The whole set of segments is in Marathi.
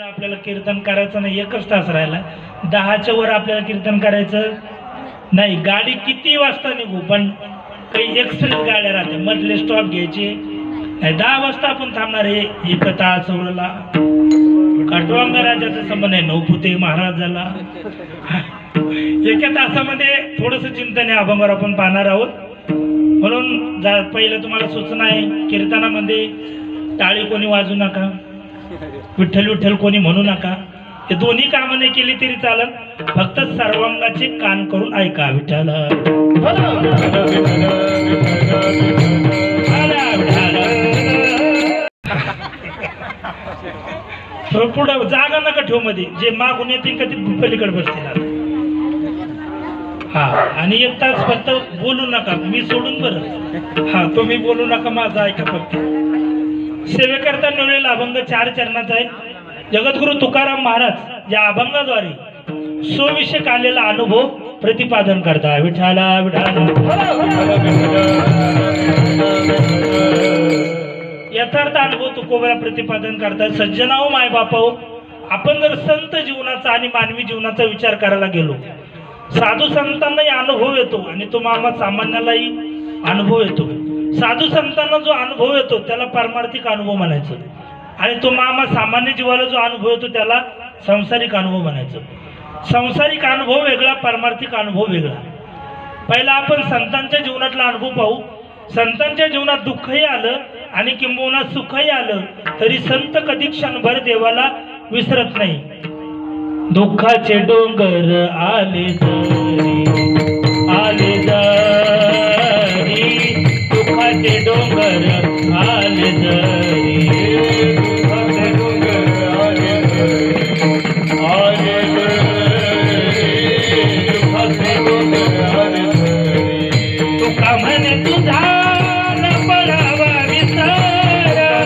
आपल्याला कीर्तन करायचं नाही, 1 तास राहिला, 10च्या वर आपल्याला कीर्तन करायचं नाही. गाडी किती वाजता निघू, पण काही एक्सप्रेस गाड्या राहते, मधले स्टॉप घ्यायचे नाही. 10 वाजता आपण थांबणार आहे. एकता चौरला काटवांग राजाचा संबंध आहे, नौपुते महाराजाला. 1 तासामध्ये थोडंसं चिंतन आहे, अभंगावर आपण पाहणार आहोत. म्हणून पहिलं तुम्हाला सूचना आहे, कीर्तनामध्ये टाळी कोणी वाजू नका, विठ्ठल विठ्ठल कोणी म्हणू नका. हे दोन्ही कामं नाही केली तरी चालत, फक्त सर्वांगाचे कान करून ऐका. विठ्ठल पुढं जागा नका ठेव मध्ये, जे मागून येते का ते पलीकडे बसतील. हा, आणि 1 तास फक्त बोलू नका, मी सोडून बरं. हा, तुम्ही बोलू नका, माझा ऐका फक्त. सेवेकरता निवडलेला अभंग 4 चरणाचा आहे. जगद्गुरु तुकाराम महाराज या अभंगाद्वारे स्वविषयक आलेला अनुभव प्रतिपादन करता. विठाला विठाला यथार्थ अनुभव तुकोबा प्रतिपादन करतात. सज्जनाओ माय बापाओ, आपण जर संत जीवनाचा आणि मानवी जीवनाचा विचार करायला गेलो, साधू संतांनाही अनुभव येतो आणि तो मामा सामान्यालाही अनुभव येतो. साधू संतांना जो अनुभव येतो त्याला पारमार्थिक अनुभव म्हणायचं, आणि तो मामा सामान्य जीवाला जो अनुभव येतो त्याला सांसारिक अनुभव म्हणायचं. सांसारिक अनुभव वेगळा, पारमार्थिक अनुभव वेगळा. पहिला आपण संतांच्या जीवनातला अनुभव पाहू. संतांच्या जीवनात दुःखही आलं आणि किंबहुना सुखही आलं तरी संत कधी क्षणभर देवाला विसरत नाही. दुःखाचे डोंगर आले जरी, आले जरी, दुःखाचे डोंगर आले जरी, दुःखाचे डोंगर आले जरी, आले जरी, दुःखाचे डोंगर आले जरी. तुका म्हणे तुझा न पडावा विसर,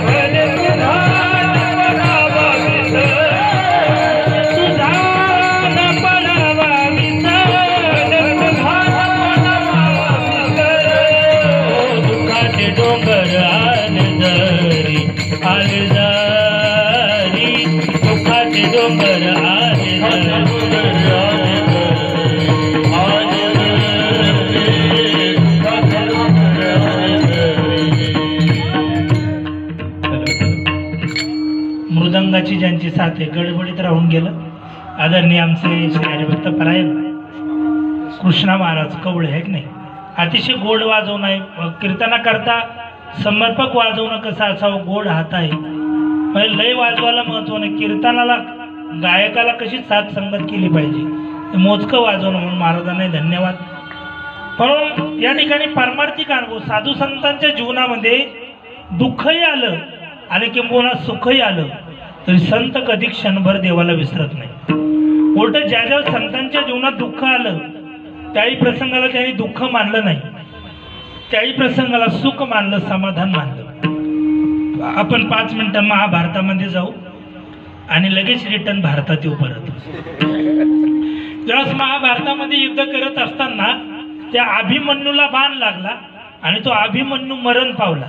म्हणे तुझा न पडावा विसर, तुझा न पडावा विसर, तुझा न पडावा विसर. दुःखाचे डोंगर आले जरी, आले जरी, दुःखाचे डोंगर आले जरी, आले जरी, दुःखाचे डोंगर आले जरी. मृदंगाची ज्यांची साथ आहे, गडबडीत राहून गेलं. आदरणीय आमचे श्री हरिभक्त परायण कृष्णा महाराज कवळे आहे की नाही, अतिशय गोड वाजवणं आहे. कीर्तना करता समर्पक वाजवणं कसं असावं, गोड हात आहे. म्हणजे लय वाजवायला महत्व नाही, कीर्तनाला गायकाला कशी साथ संगत केली पाहिजे, मोजकं वाजवणं. म्हणून महाराजांना धन्यवाद. म्हणून या ठिकाणी पारमार्थिक अनुभव, साधू संतांच्या जीवनामध्ये दुःखही आलं आणि किंबहुना सुखही आलं तरी संत कधी क्षणभर देवाला विसरत नाही. उलट ज्या ज्या संतांच्या जीवनात दुःख आलं त्याही प्रसंगाला त्यांनी दुःख मानलं नाही, त्याही प्रसंगाला सुख मानलं, समाधान मानलं. आपण 5 मिनिटं महाभारतामध्ये जाऊ आणि लगेच रिटर्न भारतात येऊ परत. ज्यावेळेस महाभारतामध्ये युद्ध करत असताना त्या अभिमन्यूला बाण लागला आणि तो अभिमन्यू मरण पावला.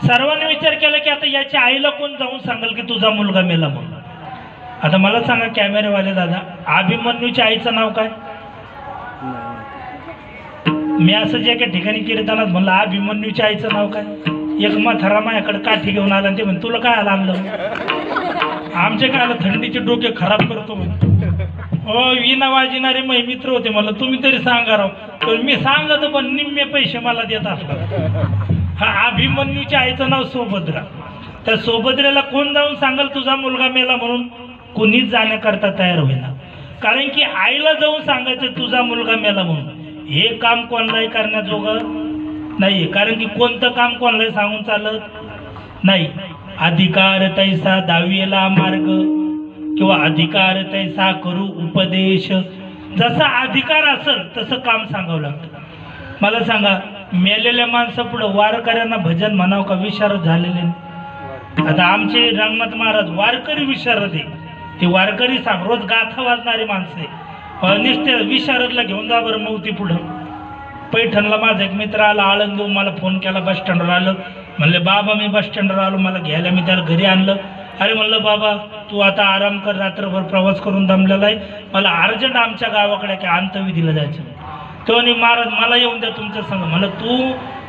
सर्वांनी विचार केला की आता याच्या आईला कोण जाऊन सांगेल की तुझा मुलगा मेला म्हणून. आता मला सांगा कॅमेरेवाले दादा, अभिमन्यूच्या आईचं नाव काय? मी असं जे एका ठिकाणी कीर्तनात म्हणलं अभिमन्यूच्या आईचं नाव काय, एक म्हातारा माझ्याकडे काठी घेऊन आला आणि ते म्हणे तुला काय आला आणलं, आमचे काय आलं थंडीचे डोके खराब करतो म्हणे. हो, विना वाजणारे मै मित्र होते, मला तुम्ही तरी सांगा राव. तर मी सांगत पण निम्मे पैसे मला देत असतात. हा अभिमन्यूच्या आईचं नाव सुभद्रा. त्या सुभद्रेला कोण जाऊन सांगल तुझा मुलगा मेला म्हणून? कुणीच जाण्याकरता तयार होईना. कारण की आईला जाऊन सांगायचं तुझा मुलगा मेला म्हणून हे काम कोणालाही करण्याजोगं नाही. कारण की कोणतं काम कोणालाही सांगून चालत नाही. अधिकार तैसा दावीला मार्ग किंवा अधिकार तैसा करू उपदेश. जसा अधिकार असेल तसं काम सांगावं लागतं. मला सांगा, मेलेल्या माणसं पुढं वारकऱ्यांना भजन म्हणावं का? विशारद झालेले. आता आमचे रंगनाथ महाराज वारकरी विशारद आहे. ते वारकरी सांग रोज गाथा वाजणारी माणसं आहे. निश्चित विशारदला घेऊन जा बरं मौती पुढं. पैठणला माझा एक मित्र आला, आळंद देऊन मला फोन केला, बस स्टँडवर आलं. म्हणले बाबा मी बस स्टँडवर आलो, मला घ्यायला. मी त्याला घरी आणलं. अरे म्हणलं बाबा तू आता आराम कर, रात्रभर प्रवास करून दमलेला आहे, मला अर्जंट आमच्या गावाकडे काय अंत्यविधीला जायचं. तो आणि महाराज मला येऊन द्या तुमचं संग. म्हणलं तू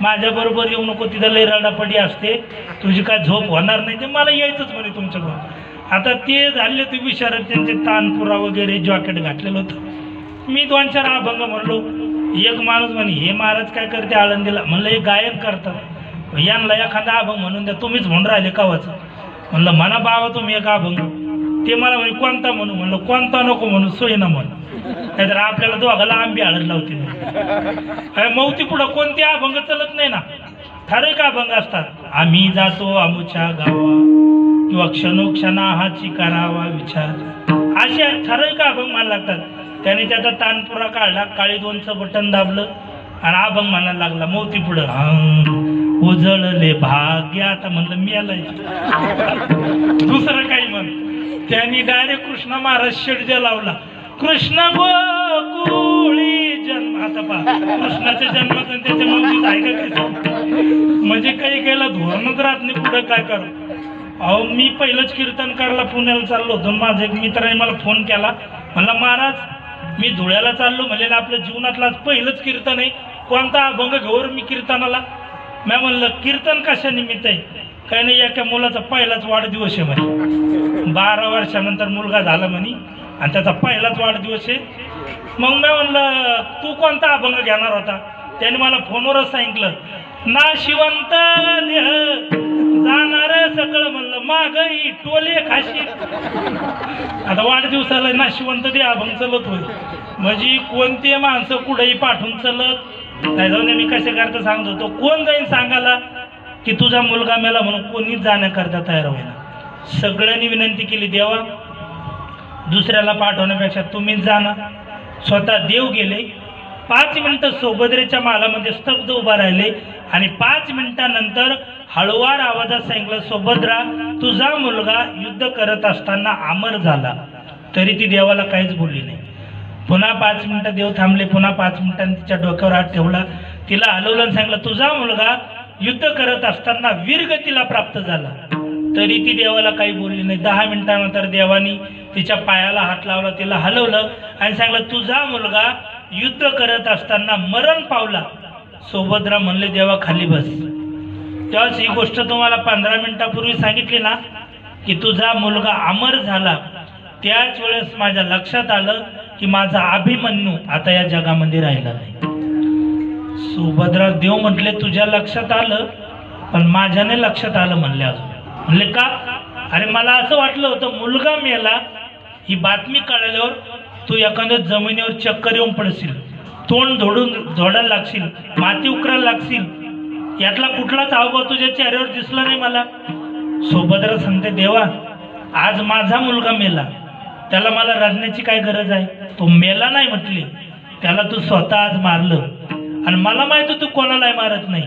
माझ्याबरोबर येऊ नको, तिथं लई रडापडी असते, तुझी काय झोप होणार नाही, ते मला यायचंच म्हणे तुमच्याबरोबर. आता ते झाले ते विचारत, त्यांचे तानपुरा वगैरे जॉकेट घातलेलं होतं. मी 2-4 अभंग म्हणलो. एक माणूस म्हणे हे महाराज काय करते आळंदीला. म्हणलं हे गायन करतात, यांना एखादा अभंग म्हणून द्या, तुम्हीच म्हणून राहिले कावाचं. म्हणलं म्हणा बाबा तुम्ही एक अभंग. ते मला म्हणे कोणता म्हणू. म्हणलं कोणता नको म्हणू, सोयीना म्हण, नाहीतर आपल्याला दोघाला आंबी हळद लावते. मौती पुढं कोणते अभंग चलत नाही ना, ठराविक अभंग असतात. आम्ही जातो आमुच्या गावा, किंवा क्षणोक्षणा हाची करावा विचार, असे ठराविक अभंग म्हणायला लागतात. त्याने त्याचा तानपुरा काढला, काळी 2चं बटन दाबलं आणि अभंग म्हणायला लागला मौती पुढं. उजळले भाग्य. आता म्हणलं मी आलाय दुसरं काही म्हण. त्यांनी डायरेक्ट कृष्ण महाराज षड्ज लावला. कृष्ण गोकुळी जन्म. आता पहा कृष्णाच्या जन्माचं त्याच्या मौतीच आहे का काही, म्हणजे काही काहीला धोरणच राहत नाही पुढं काय करू. अहो मी पहिलंच कीर्तन करायला पुण्याला चाललो होतो. माझा एक मित्राने मला फोन केला, म्हणला महाराज मी धुळ्याला चाललो, म्हणलेलं आपल्या जीवनातला पहिलंच कीर्तन आहे, कोणता अभंग घेऊर मी कीर्तनाला. मी म्हणलं कीर्तन कशा निमित्त आहे. काही नाही, एका मुलाचा पहिलाच वाढदिवस आहे म्हणे, 12 वर्षानंतर मुलगा झाला म्हणे आणि त्याचा पहिलाच वाढदिवस आहे. मग मी म्हणलं तू कोणता अभंग घेणार होता. त्याने मला फोनवरच सांगितलं, नाशिवंत देह जाणार सगळं. म्हणलं मागही टोले खाशी. आता वाढदिवसाला नाशिवंत देह अभंग चलत होय, म्हणजे कोणते माणसं कुठेही पाठवून चलत नाही. जाऊन मी कशा करता सांगत होतो, कोण जाईन सांगायला की तुझा मुलगा मेला म्हणून कोणीच जाण्याकरता तयार होईना. सगळ्यांनी विनंती केली, देवा दुसऱ्याला पाठवण्यापेक्षा तुम्हीच जाणं. स्वतः देव गेले. 5 मिनिटं सुभद्रेच्या मालामध्ये स्तब्ध उभा राहिले आणि 5 मिनिटानंतर हळुवार आवाजात सांगितलं, सुभद्रा तुझा मुलगा युद्ध करत असताना अमर झाला. तरी ती देवाला काहीच बोलली नाही. पुन्हा 5 मिनिटं देव थांबले. पुन्हा 5 मिनिटांनी तिच्या डोक्यावर हात ठेवला, तिला हलवलं आणि सांगितलं, तुझा मुलगा युद्ध करत असताना वीरगतीला प्राप्त झाला. तरी ती देवाला काही बोलली नाही. 10 मिनिटानंतर देवानी तिच्या पायाला हात लावला, तिला हलवलं आणि सांगितलं, तुझा मुलगा युद्ध करत असताना मरण पावला. सुभद्रा म्हणले, देवा खाली बस. तेव्हाच ही गोष्ट तुम्हाला 15 मिनिटापूर्वी सांगितली ना की तुझा मुलगा अमर झाला. त्याच वेळेस माझ्या लक्षात आलं की माझा अभिमन्यू आता या जगामध्ये राहिला नाही. सुभद्रा देव म्हटले, तुझ्या लक्षात आलं पण माझ्याने लक्षात आलं म्हणले. अजून म्हणले का. अरे मला असं वाटलं होतं मुलगा मेला ही बातमी कळल्यावर तू एखाद्या जमिनीवर चक्कर येऊन पडशील, तोंड झोडायला लागशील, माती उकरायला लागशील. यातला कुठलाच हावभाव तुझ्या चेहऱ्यावर दिसला नाही मला. सुभद्रा सांगते, देवा आज माझा मुलगा मेला, त्याला मला रडण्याची काय गरज आहे. तो मेला नाही म्हटली, त्याला तू स्वतः आज मारलं आणि मला माहित तू कोणालाही मारत नाही.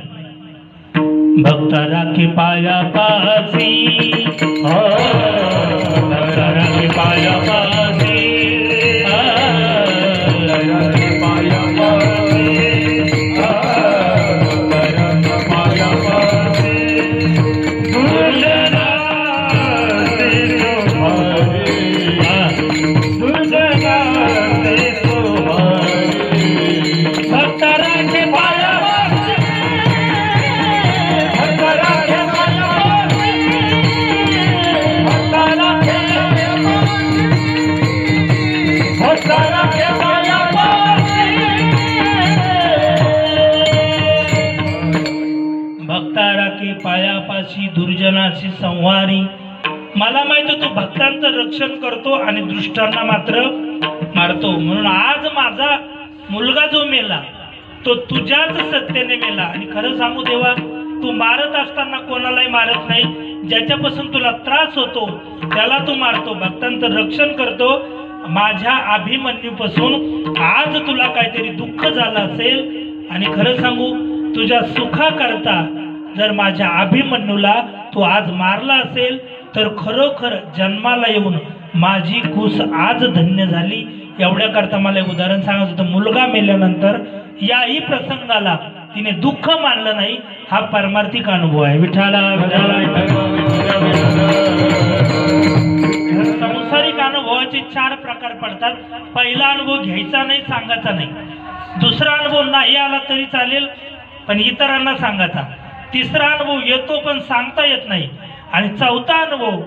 भक्ता राखी पाया पासी, भक्ता राखी पाया पासी, पायापाशी दुर्जनाशी संहारी. मला माहित तू भक्तांचं रक्षण करतो आणि दुष्टांना मात्र मारतो. म्हणून आज माझा मुलगा जो मेला तो तुझ्याच सत्तेने मेला. आणि खरं सांगू देवा, तू मारत असताना कोणालाही मारत नाही. ज्याच्यापासून तुला त्रास होतो त्याला तू मारतो, भक्तांचं रक्षण करतो. माझ्या अभिमन्यूपासून आज तुला काहीतरी दुःख झालं असेल आणि खरं सांगू तुझ्या सुखाकरता जर माझ्या अभिमन्यूला तू आज मारला असेल तर खरोखर जन्माला येऊन माझी कुस आज धन्य झाली. एवढ्या करता मला एक उदाहरण सांगायचं होतं. मुलगा मेल्यानंतर याही प्रसंगाला तिने दुःख मानलं नाही, हा परमार्थिक अनुभव आहे. विठाला संसारिक अनुभवाचे 4 प्रकार पडतात. पहिला अनुभव घ्यायचा नाही, सांगायचा नाही. दुसरा अनुभव नाही आला तरी चालेल पण इतरांना सांगायचा. तिसरा अनुभव येतो पण सांगता येत नाही. आणि चौथा अनुभव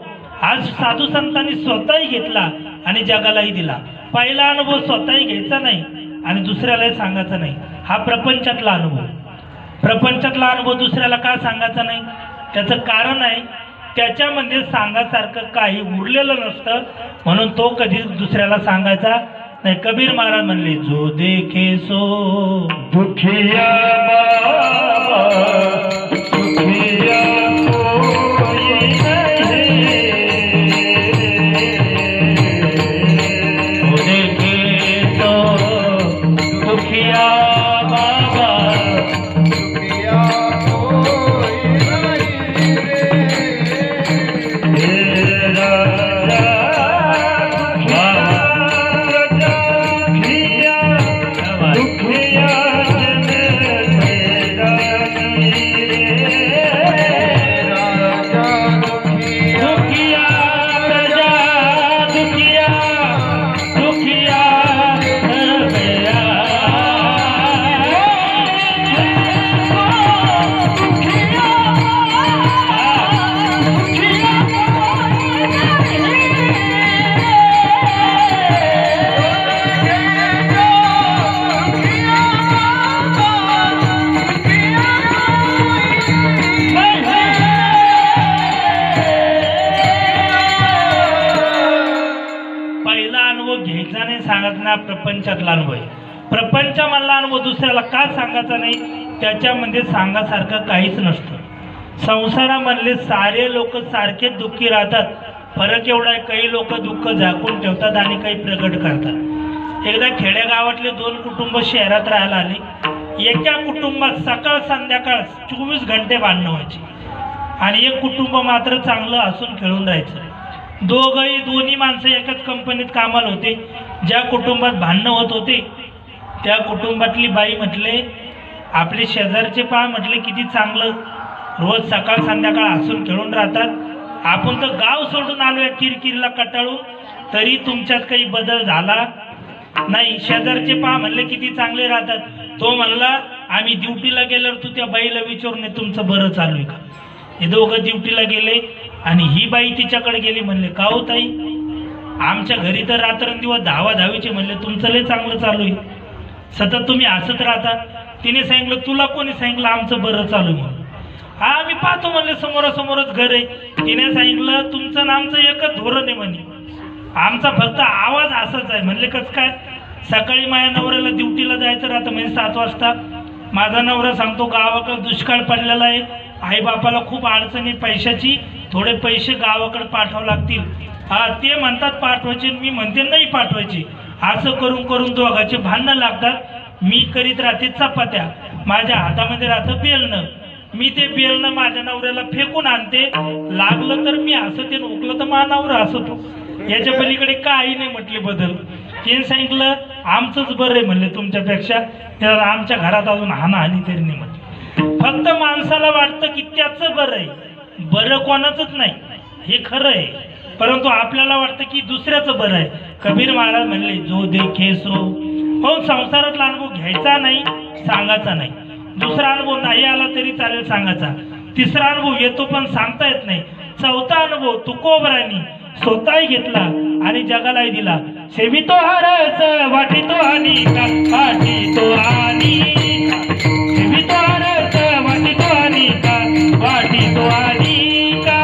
आज साधू संतांनी स्वतःही घेतला आणि जगालाही दिला. पहिला अनुभव स्वतःही घ्यायचा नाही आणि दुसऱ्यालाही सांगायचा नाही, हा प्रपंचातला अनुभव. प्रपंचातला अनुभव दुसऱ्याला का सांगायचा नाही? त्याचं कारण आहे, त्याच्यामध्ये सांगासारखं काही उरलेलं नसतं, म्हणून तो कधी दुसऱ्याला सांगायचा नाही. कबीर महाराज म्हणले, जो देखे सो दुखिया दुखिया प्रपंचातला अनुभव. प्रपंचामधला अनुभव दुसऱ्याला का सांगायचा नाही? त्याच्यामध्ये सांगासारखं काहीच नसतं. संसारामधले सारे लोक सारखेच दुःखी राहतात. फरक एवढा आहे, काही लोक दुःख झाकून ठेवतात आणि काही प्रगट करतात. एकदा खेडेगावातले 2 कुटुंब शहरात राहायला आले. एका कुटुंबात सकाळ संध्याकाळ 24 घंटे भांडणं व्हायची आणि एक कुटुंब मात्र चांगलं हसून खेळून राहायचं. दोन्ही माणसं एकाच कंपनीत कामाला होते. ज्या कुटुंबात भांडणं होत होते त्या कुटुंबातली बाई म्हटले, आपले शेजारचे पहा म्हटले किती चांगलं, रोज सकाळ संध्याकाळ हसून खेळून राहतात. आपण तर गाव सोडून आलोय किरकिरीला कटाळून, तरी तुमच्यात काही बदल झाला नाही. शेजारचे पहा म्हणले किती चांगले राहतात. तो म्हणला, आम्ही ड्युटीला गेल्यावर तू त्या बाईला विचारून तुमचं बरं चालू आहे का? हे दोघं ड्युटीला गेले आणि ही बाई तिच्याकडे गेली. म्हणले, का हो ताई, आमच्या घरी तर रात्रंदिवस धावाधावीचे. म्हणले, तुमचं लय चांगलं चालू आहे, सतत तुम्ही हसत राहता. तिने सांगितलं, तुला कोणी सांगितलं आमचं बरं चालू आहे? हा आम्ही पाहतो म्हणले, समोरासमोरच घर आहे. तिने सांगितलं, तुमचं आणि आमचं एकच धोरण आहे म्हणे, आमचा फक्त आवाज असाच आहे. म्हणले, कसं काय? सकाळी माझ्या नवऱ्याला ड्युटीला जायचं राहतं म्हणजे 7 वाजता. माझा नवरा सांगतो, गावाकडे दुष्काळ पडलेला आहे, आई बापाला खूप अडचणी पैशाची, थोडे पैसे गावाकडे पाठवावे लागतील. हा ते म्हणतात पाठवायचे, मी म्हणते नाही पाठवायचे. असं करून करून दोघांचे भांडणं लागतात. मी करीत राहते चपात्या, माझ्या हातामध्ये राहतं बेलणं. मी ते बेलणं माझ्या नवऱ्याला फेकून आणते. लागलं तर मी हसते, उकलं तर माझा नवरा हसतो. याच्या पलीकडे काही नाही म्हटले बदल. तिने सांगितलं, आमचंच बरं आहे म्हणले तुमच्यापेक्षा, त्याला आमच्या घरात अजून हाणाहानी तरी नाही म्हटलं. फक्त माणसाला वाटतं की त्याचं बरं आहे, बरं कोणाचंच नाही, हे खरं आहे. परंतु आपल्याला वाटतं की दुसऱ्याचं बरं आहे. कबीर महाराज म्हणले, जो देखे सो. हो, संसारातला अनुभव घ्यायचा नाही, सांगायचा नाही. दुसरा अनुभव नाही आला तरी चालेल, सांगायचा. तिसरा अनुभव येतो पण सांगता येत नाही. चौथा अनुभव तुकोबरांनी स्वतःही घेतला आणि जगालाही दिला. सेवितो हरच वाटितो आणि का, वाटितो आणि का, सेवितो हरच वाटितो आणि का, वाटितो आणि का,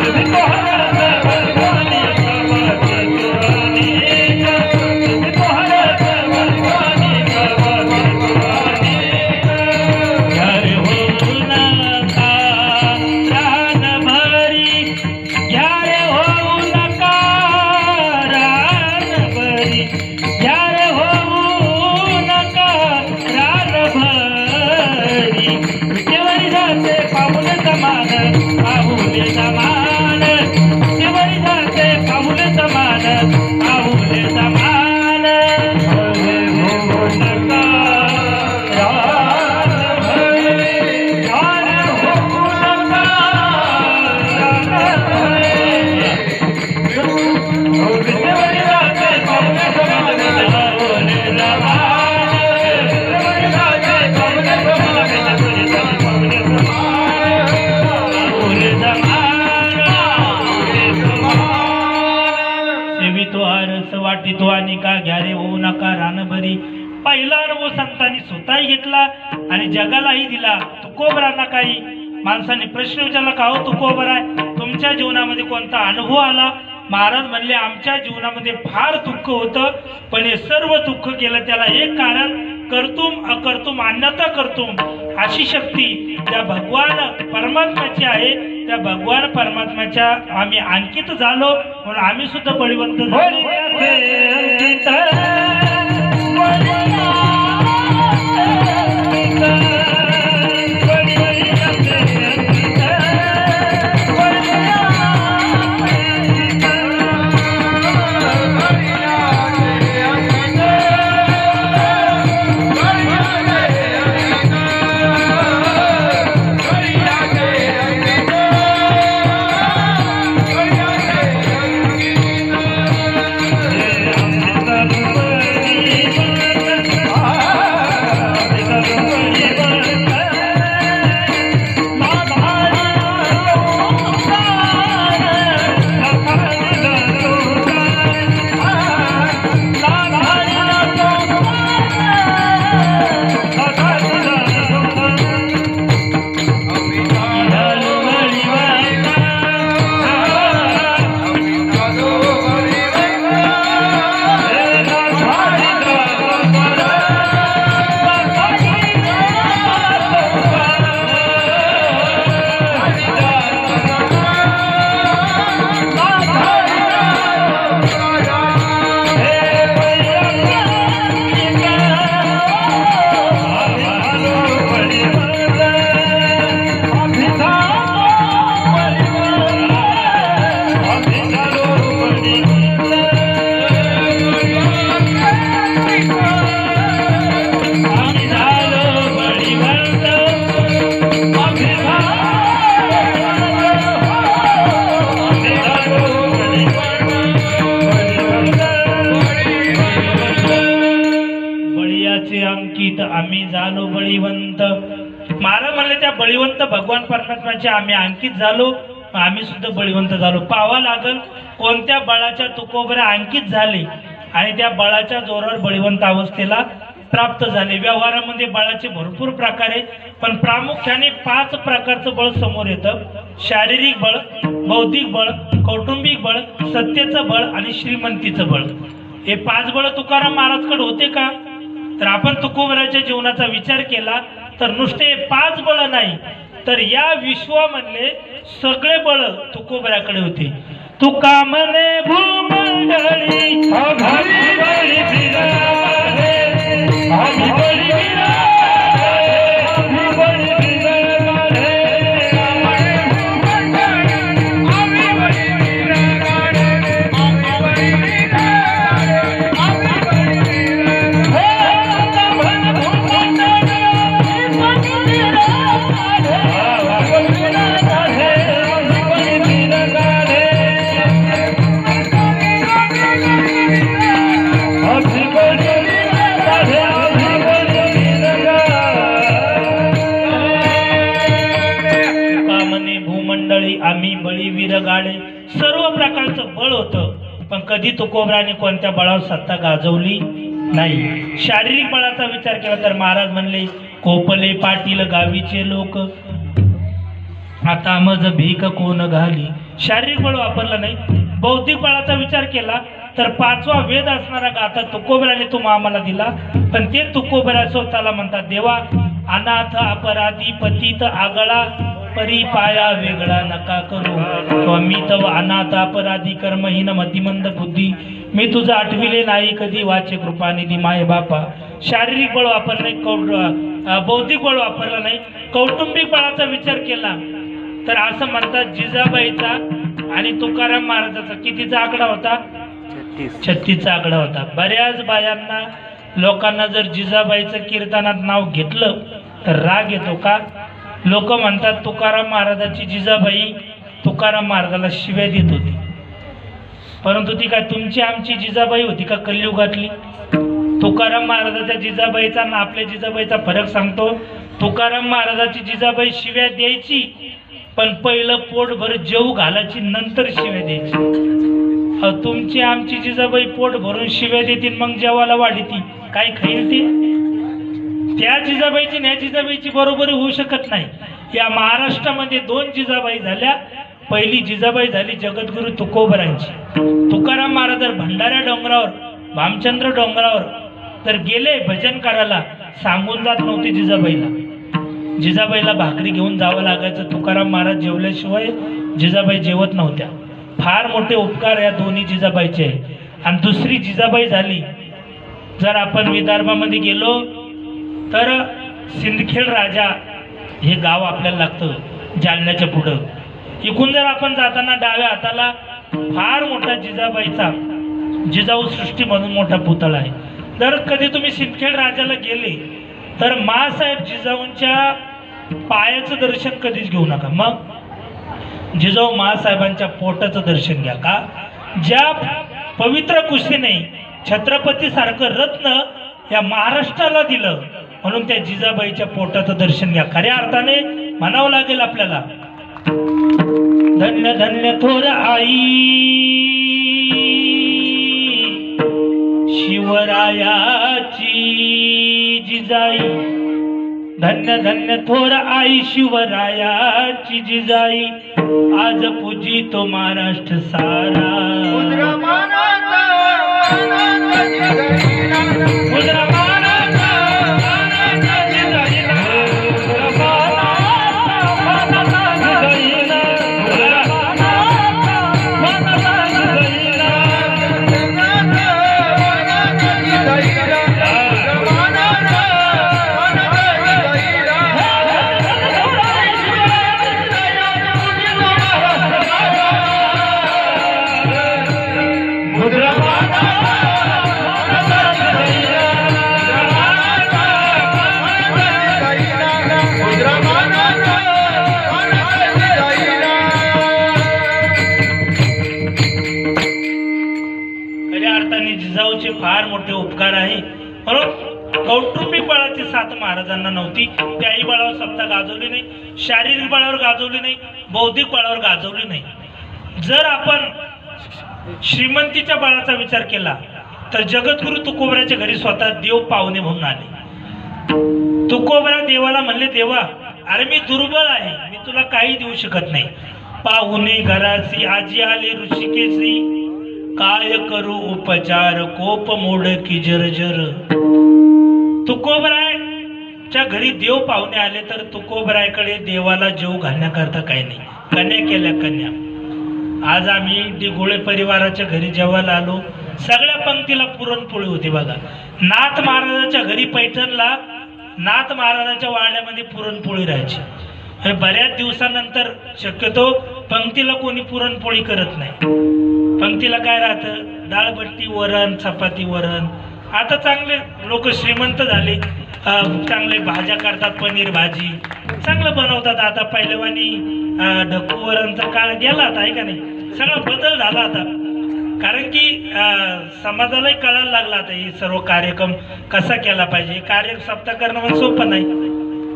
सेवितो हरच वाटितो आणि का, वाटितो आणि का, सेवितो हरच वाटितो आणि का, वाटितो आणि का. घ्यारे होऊ नका रान भरी, घ्यारे होऊ नका रान भरी, घ्यारे होऊ नका रान भरी. विटेवरी जाते पाऊल समारी, वाटी तो आणि का घ्या रे होऊ नका रानभरी. पहिला अनुभव संतांनी स्वतःही घेतला आणि जगालाही दिला. तुकोबरा ना काही माणसाने प्रश्न विचारला का हो तुकोबरा तुमच्या जीवनामध्ये कोणता अनुभव आला. महाराज म्हणले आमच्या जीवनामध्ये फार दुःख होतं पण हे सर्व दुःख केलं त्याला एक कारण कर्तुम अकर्तुम अन्यथा कर्तुम अशी शक्ती त्या भगवान परमात्म्याची आहे. त्या भगवान परमात्म्याच्या आम्ही अंकित झालो म्हणून आम्ही सुद्धा बळीवंत झालो. आम्ही झालो बळीवंत. महाराज म्हणले त्या बळीवंत भगवान परमात्म्याचे आम्ही अंकित झालो आम्ही सुद्धा बळीवंत झालो. पाहावा लागल कोणत्या बळाच्या तुकोबऱ्या अंकित झाले आणि त्या बळाच्या जोरावर बळीवंत अवस्थेला प्राप्त झाले. व्यवहारामध्ये बळाचे भरपूर प्रकार आहे पण प्रामुख्याने 5 प्रकारचं बळ समोर येतं. शारीरिक बळ, बौद्धिक बळ, कौटुंबिक बळ, सत्तेचं बळ आणि श्रीमंतीचं बळ. हे 5 बळ तुकाराम महाराजकडे होते का तर आपण तुकोबराच्या जीवनाचा विचार केला तर नुसते 5 बळ नाही तर या विश्वामधले सगळे बळ तुकोबराकडे होते. तुका म्हणे भूमंडळी आम्ही बळी फिरावे, आम्ही बळी फिरावे, आम्ही बळी फिरावे, आम्ही बळी फिरावे, आम्ही बळी फिरावे, आम्ही बळी फिरावे. आम्ही बळी विरगाडे सर्व प्रकारचं बळ होतं पण कधी तुकोबराने कोणत्या बळावर सत्ता गाजवली नाही. शारीरिक बळाचा विचार केला तर महाराज म्हणले कोपले पाटील गावीचे लोक आता मज भीक कोण घाली. शारीरिक बळ वापरलं नाही. बौद्धिक बळाचा विचार केला तर 5वा वेद असणारा गाथा तुकोबराने तो आम्हाला दिला पण ते तुकोबरा स्वतःला म्हणतात देवा अनाथ अपराधी पतित आगळा परी पाया वेगळा नका करू. मी तव अनाथ अपराधी कर्महीन मतिमंद बुद्धी मी तुझं आठविले नाही कधी वाचे कृपानिधी माय बापा. शारीरिक बळ वापरलं नाही, बौद्धिक बळ वापरलं नाही. कौटुंबिक बळाचा विचार केला तर असं म्हणतात जिजाबाईचा आणि तुकाराम महाराजाचा कितीचा आकडा होता 36चा आकडा होता. बऱ्याच बायांना लोकांना जर जिजाबाईचं कीर्तनात नाव घेतलं तर राग येतो का. लोक म्हणतात तुकाराम महाराजाची जिजाबाई तुकाराम महाराजाला शिव्या देत होती परंतु ती काय तुमची आमची जिजाबाई होती का कलियुगातली. तुकाराम महाराजाच्या जिजाबाईचा आणि आपल्या जिजाबाईचा फरक सांगतो. तुकाराम महाराजाची जिजाबाई शिव्या द्यायची पण पहिलं पोटभर जेव घालायची नंतर शिव्या द्यायची. तुमची आमची जिजाबाई पोट भरून शिव्या देतील, मग जेवायला वाढीती काय खाईल ते? त्या जिजाबाईची ह्या जिजाबाईची बरोबरी होऊ शकत नाही. या महाराष्ट्रामध्ये 2 जिजाबाई झाल्या. पहिली जिजाबाई झाली जगद्गुरु तुकोबरांची. तुकाराम महाराज भंडाऱ्या डोंगरावर, भामचंद्र डोंगरावर तर गेले भजन करायला, सांगून जात नव्हते जिजाबाईला. जिजाबाईला भाकरी घेऊन जावं लागायचं. तुकाराम महाराज जेवल्याशिवाय जिजाबाई जेवत नव्हत्या. फार मोठे उपकार या दोन्ही जिजाबाईचे आहे. आणि दुसरी जिजाबाई झाली, जर आपण विदर्भामध्ये गेलो तर सिंदखेड राजा हे गाव आपल्याला लागतं जालन्याच्या पुढं. इकडून जर आपण जाताना डाव्या हाताला फार मोठा जिजाबाईचा जिजाऊ सृष्टी म्हणून मोठा पुतळा आहे. जर कधी तुम्ही सिंदखेड राजाला गेले तर मासाहेब जिजाऊंच्या पायाचं दर्शन कधीच घेऊ नका. मग जिजाऊ मासाहेबांच्या पोटाचं दर्शन घ्या. का? ज्या पवित्र कुस्तीने छत्रपती सारखं रत्न या महाराष्ट्राला दिलं, म्हणून त्या जिजाबाईच्या पोटाचं दर्शन घ्या. खऱ्या अर्थाने म्हणावं लागेल आपल्याला, धन्य धन्य थोर आई शिवरायाची जिजाई, धन्य धन्य थोर आई शिवरायाची जिजाई, आज पूजी तो महाराष्ट्र सारा. जिजाऊचे फार मोठे उपकार आहे. म्हणून कौटुंबिक बळाची साथ महाराजांना नव्हती. त्याही बळावर सत्ता गाजवली नाही, शारीरिक बळावर गाजवली नाही, बौद्धिक बळावर गाजवली नाही. जर आपण श्रीमंतीच्या बळाचा विचार केला तर जगद्गुरु तुकोबराच्या घरी स्वतः देव पाहुणे म्हणून आले. तुकोबरा देवाला म्हणले, देवा अरे मी दुर्बळ आहे, मी तुला काही देऊ शकत नाही. पाहुणे घरासी आजी आले ऋषिकेशी, काय करू उपचार कोप मोड की जर्जर. तुकोबराच्या घरी देव पाहुणे आले तर तुकोबरायकडे देवाला जेव घालण्याकरता काही नाही. कन्या केल्या कन्या. आज आम्ही डिगोळे परिवाराच्या घरी जेवायला आलो, सगळ्या पंक्तीला पुरणपोळी होती बघा. नाथ महाराजाच्या घरी पैठणला नाथ महाराजाच्या वाड्यामध्ये पुरणपोळी राहायची. बऱ्याच दिवसानंतर शक्यतो पंक्तीला कोणी पुरणपोळी करत नाही. पंक्तीला काय राहतं? डाळबट्टी वरण, चपाती वरण. आता चांगले लोक श्रीमंत झाले, चांगले भाज्या करतात, पनीर भाजी चांगलं बनवतात. आता पहिलवानी ढक्कू वरणचा काळ गेला आता, आहे का नाही? सगळा बदल झाला आता, कारण की समाजालाही कळायला लागला आता हे सर्व कार्यक्रम कसा केला पाहिजे. कार्य सप्ताह करणं म्हणजे सोपं नाही.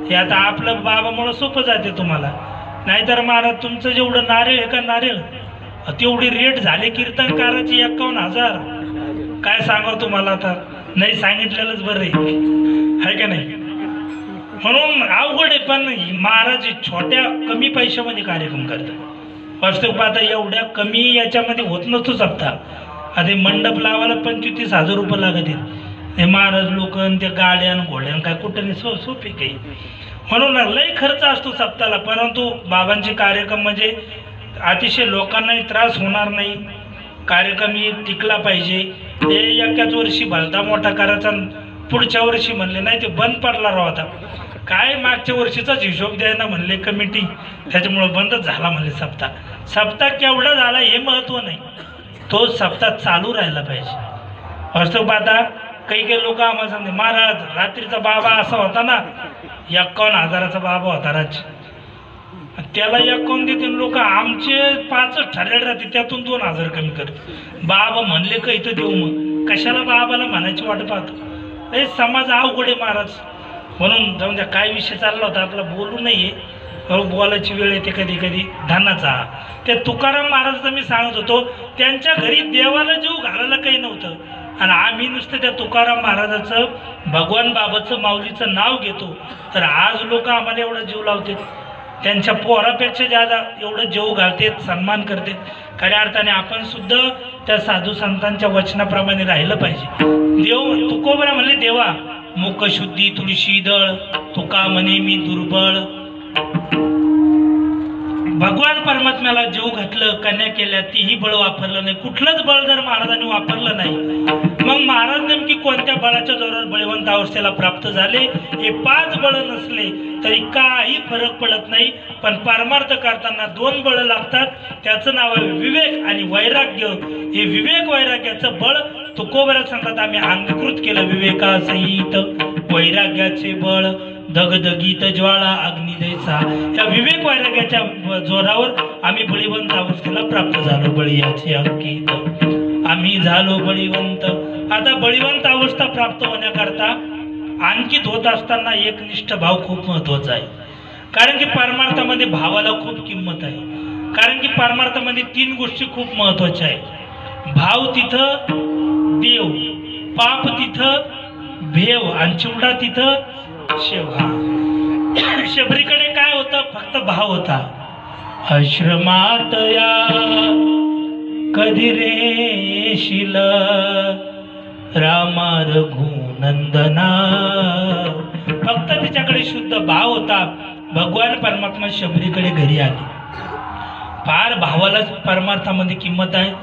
हे आता आपलं बाबामुळं सोपं जाते तुम्हाला. नाहीतर महाराज तुमचं जेवढं नारळ आहे का नारळ तेवढी रेट झाले कीर्तनकाराची 51,000. काय सांगावं तुम्हाला, आता नाही सांगितलेलंच बरं आहे का नाही? म्हणून अवघड आहे. पण महाराज छोट्या कमी पैशामध्ये कार्यक्रम करतात. वास्तविक पाहता एवढ्या कमी याच्यामध्ये होत नसतो सप्ताह. आता मंडप लावायला 25,000 रुपये लागत आहेत. हे महाराज लोक त्या गाड्यान घोड्यान काय कुठं नाही सोपे काही. म्हणून लय खर्च असतो सप्ताहाला. परंतु बाबांचे कार्यक्रम म्हणजे अतिशय लोकांनाही त्रास होणार नाही, कार्यक्रम टिकला पाहिजे. ते एकाच वर्षी भलता मोठा करायचा, पुढच्या वर्षी म्हणले नाही ते बंद पडला राव. आता काय मागच्या वर्षीचाच हिशोब द्यायला म्हणले कमिटी, त्याच्यामुळे बंदच झाला म्हणले सप्ताह. सप्ताह केवढा झाला हे महत्व नाही, तो सप्ताह चालू राहायला पाहिजे. वास्तव पाहता काही काही लोक आम्हाला सांगते, महाराज रात्रीचा बाबा असा होता ना, 51,000चा बाबा होता राज, त्याला 51 देते लोक. आमचे 5 ठरलेले राहते, त्यातून 2,000 कमी करते. बाबा म्हणले का इथं देऊ, मग कशाला बाबाला म्हणायची वाट पाहतो. हे समाज अवघड आहे महाराज. म्हणून जाऊन द्या, काय विषय चालला होता आपला बोलू नाहीये. बोलायची वेळ येते कधी कधी धनाचा. त्या तुकाराम महाराजांचं मी सांगत होतो, त्यांच्या घरी देवाला जीव घालायला काही नव्हतं आणि आम्ही नुसतं त्या तुकाराम महाराजाचं भगवान बाबाचं माऊलीचं नाव घेतो तर आज लोक आम्हाला एवढा जीव लावतात, त्यांच्या पोरापेक्षा ज्यादा एवढं जीव घालतात, सन्मान करतात. खऱ्या अर्थाने आपण सुद्धा त्या साधू संतांच्या वचनाप्रमाणे राहिलं पाहिजे. देव तुकोबरा म्हणले, देवा मुख शुद्धी तुळशी दळ, तुका म्हणे मी दुर्बळ. भगवान परमात्म्याला जीव घातलं, कन्या केल्या, तीही बळ वापरलं नाही. कुठलंच बळ जर महाराजांनी वापरलं नाही, मग महाराज नेमकी कोणत्या बळाच्या जोरावर बळीवंत अवस्थेला प्राप्त झाले? हे 5 बळ नसले तरी काही फरक पडत नाही. पण परमार्थ करताना 2 बळ लागतात, त्याचं नाव आहे विवेक आणि वैराग्य. हे विवेक वैराग्याचं बळ तुकोबरा सांगतात आम्ही अंगीकृत केलं. विवेकासहित वैराग्याचे बळ दगदगीत ज्वाळा अग्निदेसा. या विवेक वैराग्याच्या जोरावर आम्ही बळीवंत अवस्थेला प्राप्त झालो. बळीयाचे अंकित आम्ही झालो बळीवंत. आता बळीवंत अवस्था प्राप्त होण्याकरता अंकित होत असताना एकनिष्ठ भाव खूप महत्वाचा आहे. कारण की परमार्थामध्ये भावाला खूप किंमत आहे. कारण की परमार्थामध्ये 3 गोष्टी खूप महत्वाच्या आहेत. भाव तिथं देव, पाप तिथं भेव आणि चिवडा तिथं शेव. शबरीकडे काय होतं? फक्त भाव होता. आश्रमात या कधी रेशील रामा रघुनंदना. फक्त तिच्याकडे शुद्ध भाव होता. भगवान परमात्मा शबरीकडे घरी आले. फार भावालाच परमार्थामध्ये किंमत आहे.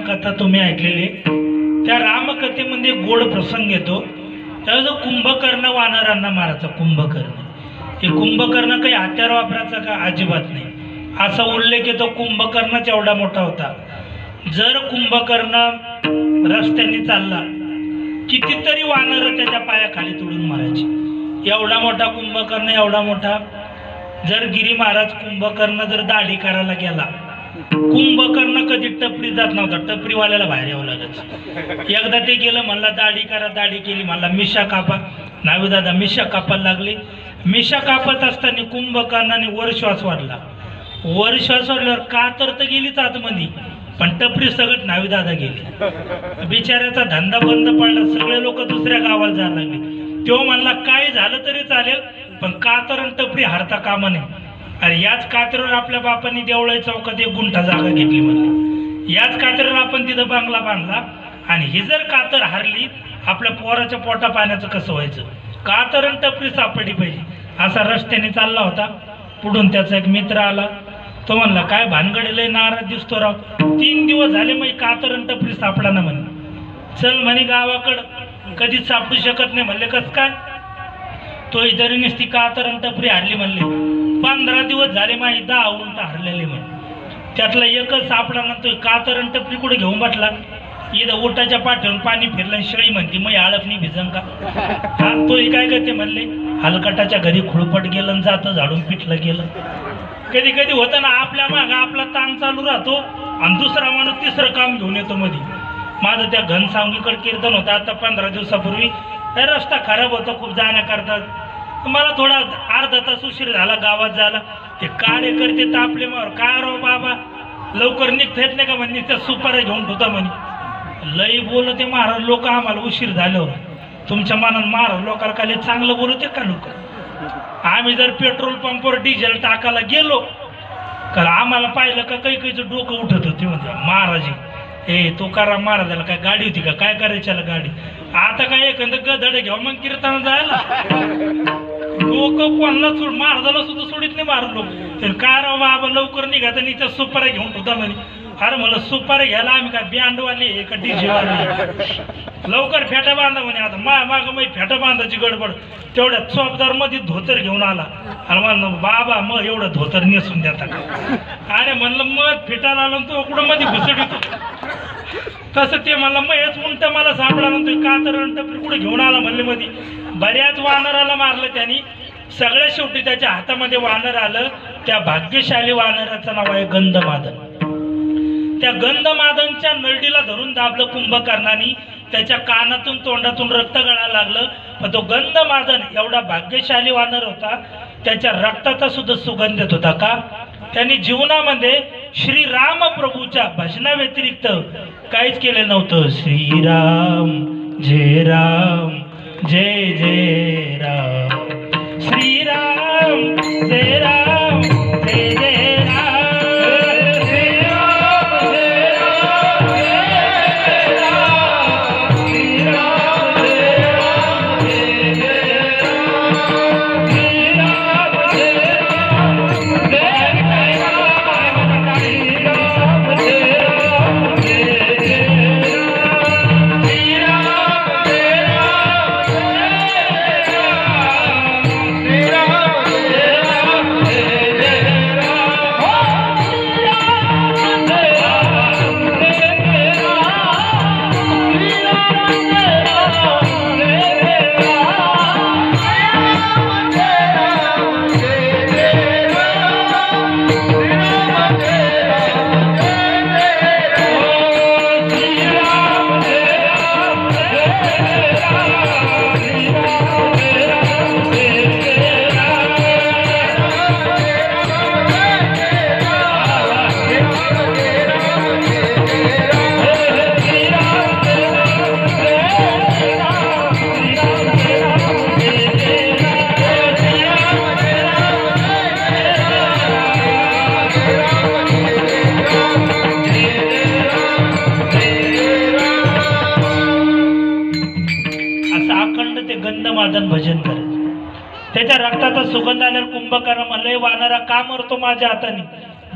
कथा तुम्ही ऐकलेली. त्या रामकथेमध्ये गोड प्रसंग येतो. त्यावेळेस कुंभकर्ण वानरांना मारायचा. कुंभकर्ण हे कुंभकर्ण काही हत्यार वापरायचा का? अजिबात नाही. असा उल्लेख येतो कुंभकर्णच एवढा मोठा होता. जर कुंभकर्ण रस्त्याने चालला कितीतरी वानर त्याच्या पायाखाली तुडून मारायचे. एवढा मोठा कुंभकर्ण, एवढा मोठा. जर गिरी महाराज कुंभकर्ण जर दाढी करायला गेला, कुंभकर्ण कधी टपरी जात नव्हता. टपरीवाल्याला बाहेर यावं लागत. एकदा ते गेलं, म्हणला दाढी करा. दाढी केली. म्हणला मिशा कापा. नावी दादा मिशा कापायला लागली. मिशा कापत असताना कुंभकर्णाने वर श्वास वाढला. वर श्वास वाढल्यावर का तर गेलीच आतमध्ये, पण टपरी सगळं नावी दादा गेली. बिचाऱ्याचा धंदा बंद पडला. सगळे लोक दुसऱ्या गावाला जायला लागले. तो म्हणला काय झालं तरी चालेल, पण कातर आणि टपरी हारता कामा नये. अरे याच कात्रीवर आपल्या बापांनी देवळाई चौकात 1 गुंठा जागा घेतली म्हणली. याच कात्रीवर आपण तिथं बांगला बांधला. आणि ही जर कातर हारली, आपल्या पोराच्या पोटा पाण्याचं कसं व्हायचं? कातर आणि टपरी सापडली पाहिजे. असा रस्त्याने चालला होता. पुढून त्याचा एक मित्र आला. तो म्हणला काय भानगडी लय नाराज दिसतो राव, 3 दिवस झाले मग कातर आणि टपरी सापडा ना म्हणे. चल म्हणे गावाकडं, कधीच सापडू शकत नाही. म्हणले कस काय? तो इतरी नुसती कातर आणि टपरी हारली म्हणले. 15 दिवस झाले माझी 10 उंट हरलेले म्हणे. त्यातला एकच सापडा ना. तो कातर आणि टपरी कुठे घेऊन बसला. इथं उठाच्या पाठवून पाणी फिरलं. शेळी म्हणते मग आळपणी भिजन का? हा तो काय करते म्हणले, हलकटाच्या घरी खुळपट गेलं, जातं झाडून पिठलं गेलं. कधी कधी होतं ना आपल्या माग आपला ताण चालू राहतो आणि दुसरा माणूस तिसरं काम घेऊन येतो मध्ये. माझं त्या घनसावंगीकडे कीर्तन होतं आता 15 दिवसापूर्वी. रस्ता खराब होता खूप जाण्याकरता. मला थोडा अर्धा तास उशीर झाला गावात जायला. ते कार्यकर्ते तापले मग काय राव बाबा लवकर निघता येत नाही का म्हणजे त्या सुपाऱ्या घेऊन ठेवता म्हणे. लई बोलते महाराज लोक आम्हाला उशीर झाल्यावर. तुमच्या मनात महाराज लोकांना काय चांगलं बोलते का लोक. आम्ही जर पेट्रोल पंपवर डिझेल टाकायला गेलो तर आम्हाला पाहिलं का काही काहीचं डोकं उठत होते म्हणजे महाराज हे तो करा महाराजाला काय गाडी होती का काय करायच्याला गाडी. आता काय एखादं गधड घ्यावं मग कीर्तन जायला लोक कोणाला सोड महाराजाला सुद्धा सोडित नाही महाराज लोक. तर काय राव बाबा लवकर निघाता आणि त्या सुपाऱ्या घेऊन ठेवता म्हणे. अरे मला सुपाऱ्या घ्यायला आम्ही काय बँडवाले का डीजे वाले लवकर फेटा बांधा म्हणे. आता माग मग फेटा बांधायची गडबड तेवढ्या चोपदार मध्ये धोतर घेऊन आला. अरे म्हणलं बाबा मग एवढं धोतर नेसून देता का. अरे म्हणलं मग फिटायला आलो तो कुठं मध्ये घुसडीतो तसं ते मला मग हेच उलट मला सापडा म्हणतोय का तर कुठे घेऊन आला म्हणले मध्ये. बऱ्याच वानराला मारलं त्यांनी. सगळ्या शेवटी त्याच्या हातामध्ये वानर आलं. त्या भाग्यशाली वानराचं नाव आहे गंधमादन. त्या गंधमादनच्या नरडीला धरून दाबलं कुंभकर्णाने. त्याच्या कानातून तोंडातून रक्त गळायला लागलं. पण तो गंधमादन एवढा भाग्यशाली वानर होता त्याच्या रक्ताचा सुद्धा सुगंध येत होता. का त्यांनी जीवनामध्ये श्रीराम प्रभूच्या भजना व्यतिरिक्त काहीच केलं नव्हतं. श्रीराम जय जय राम श्रीराम जय राम जय जय राम. गंधमादन भजन करायचं. त्याच्या रक्ताचा सुगंध आल्यावर कुंभकर्ण म्हणले वानरा का मरतो माझ्या हाताने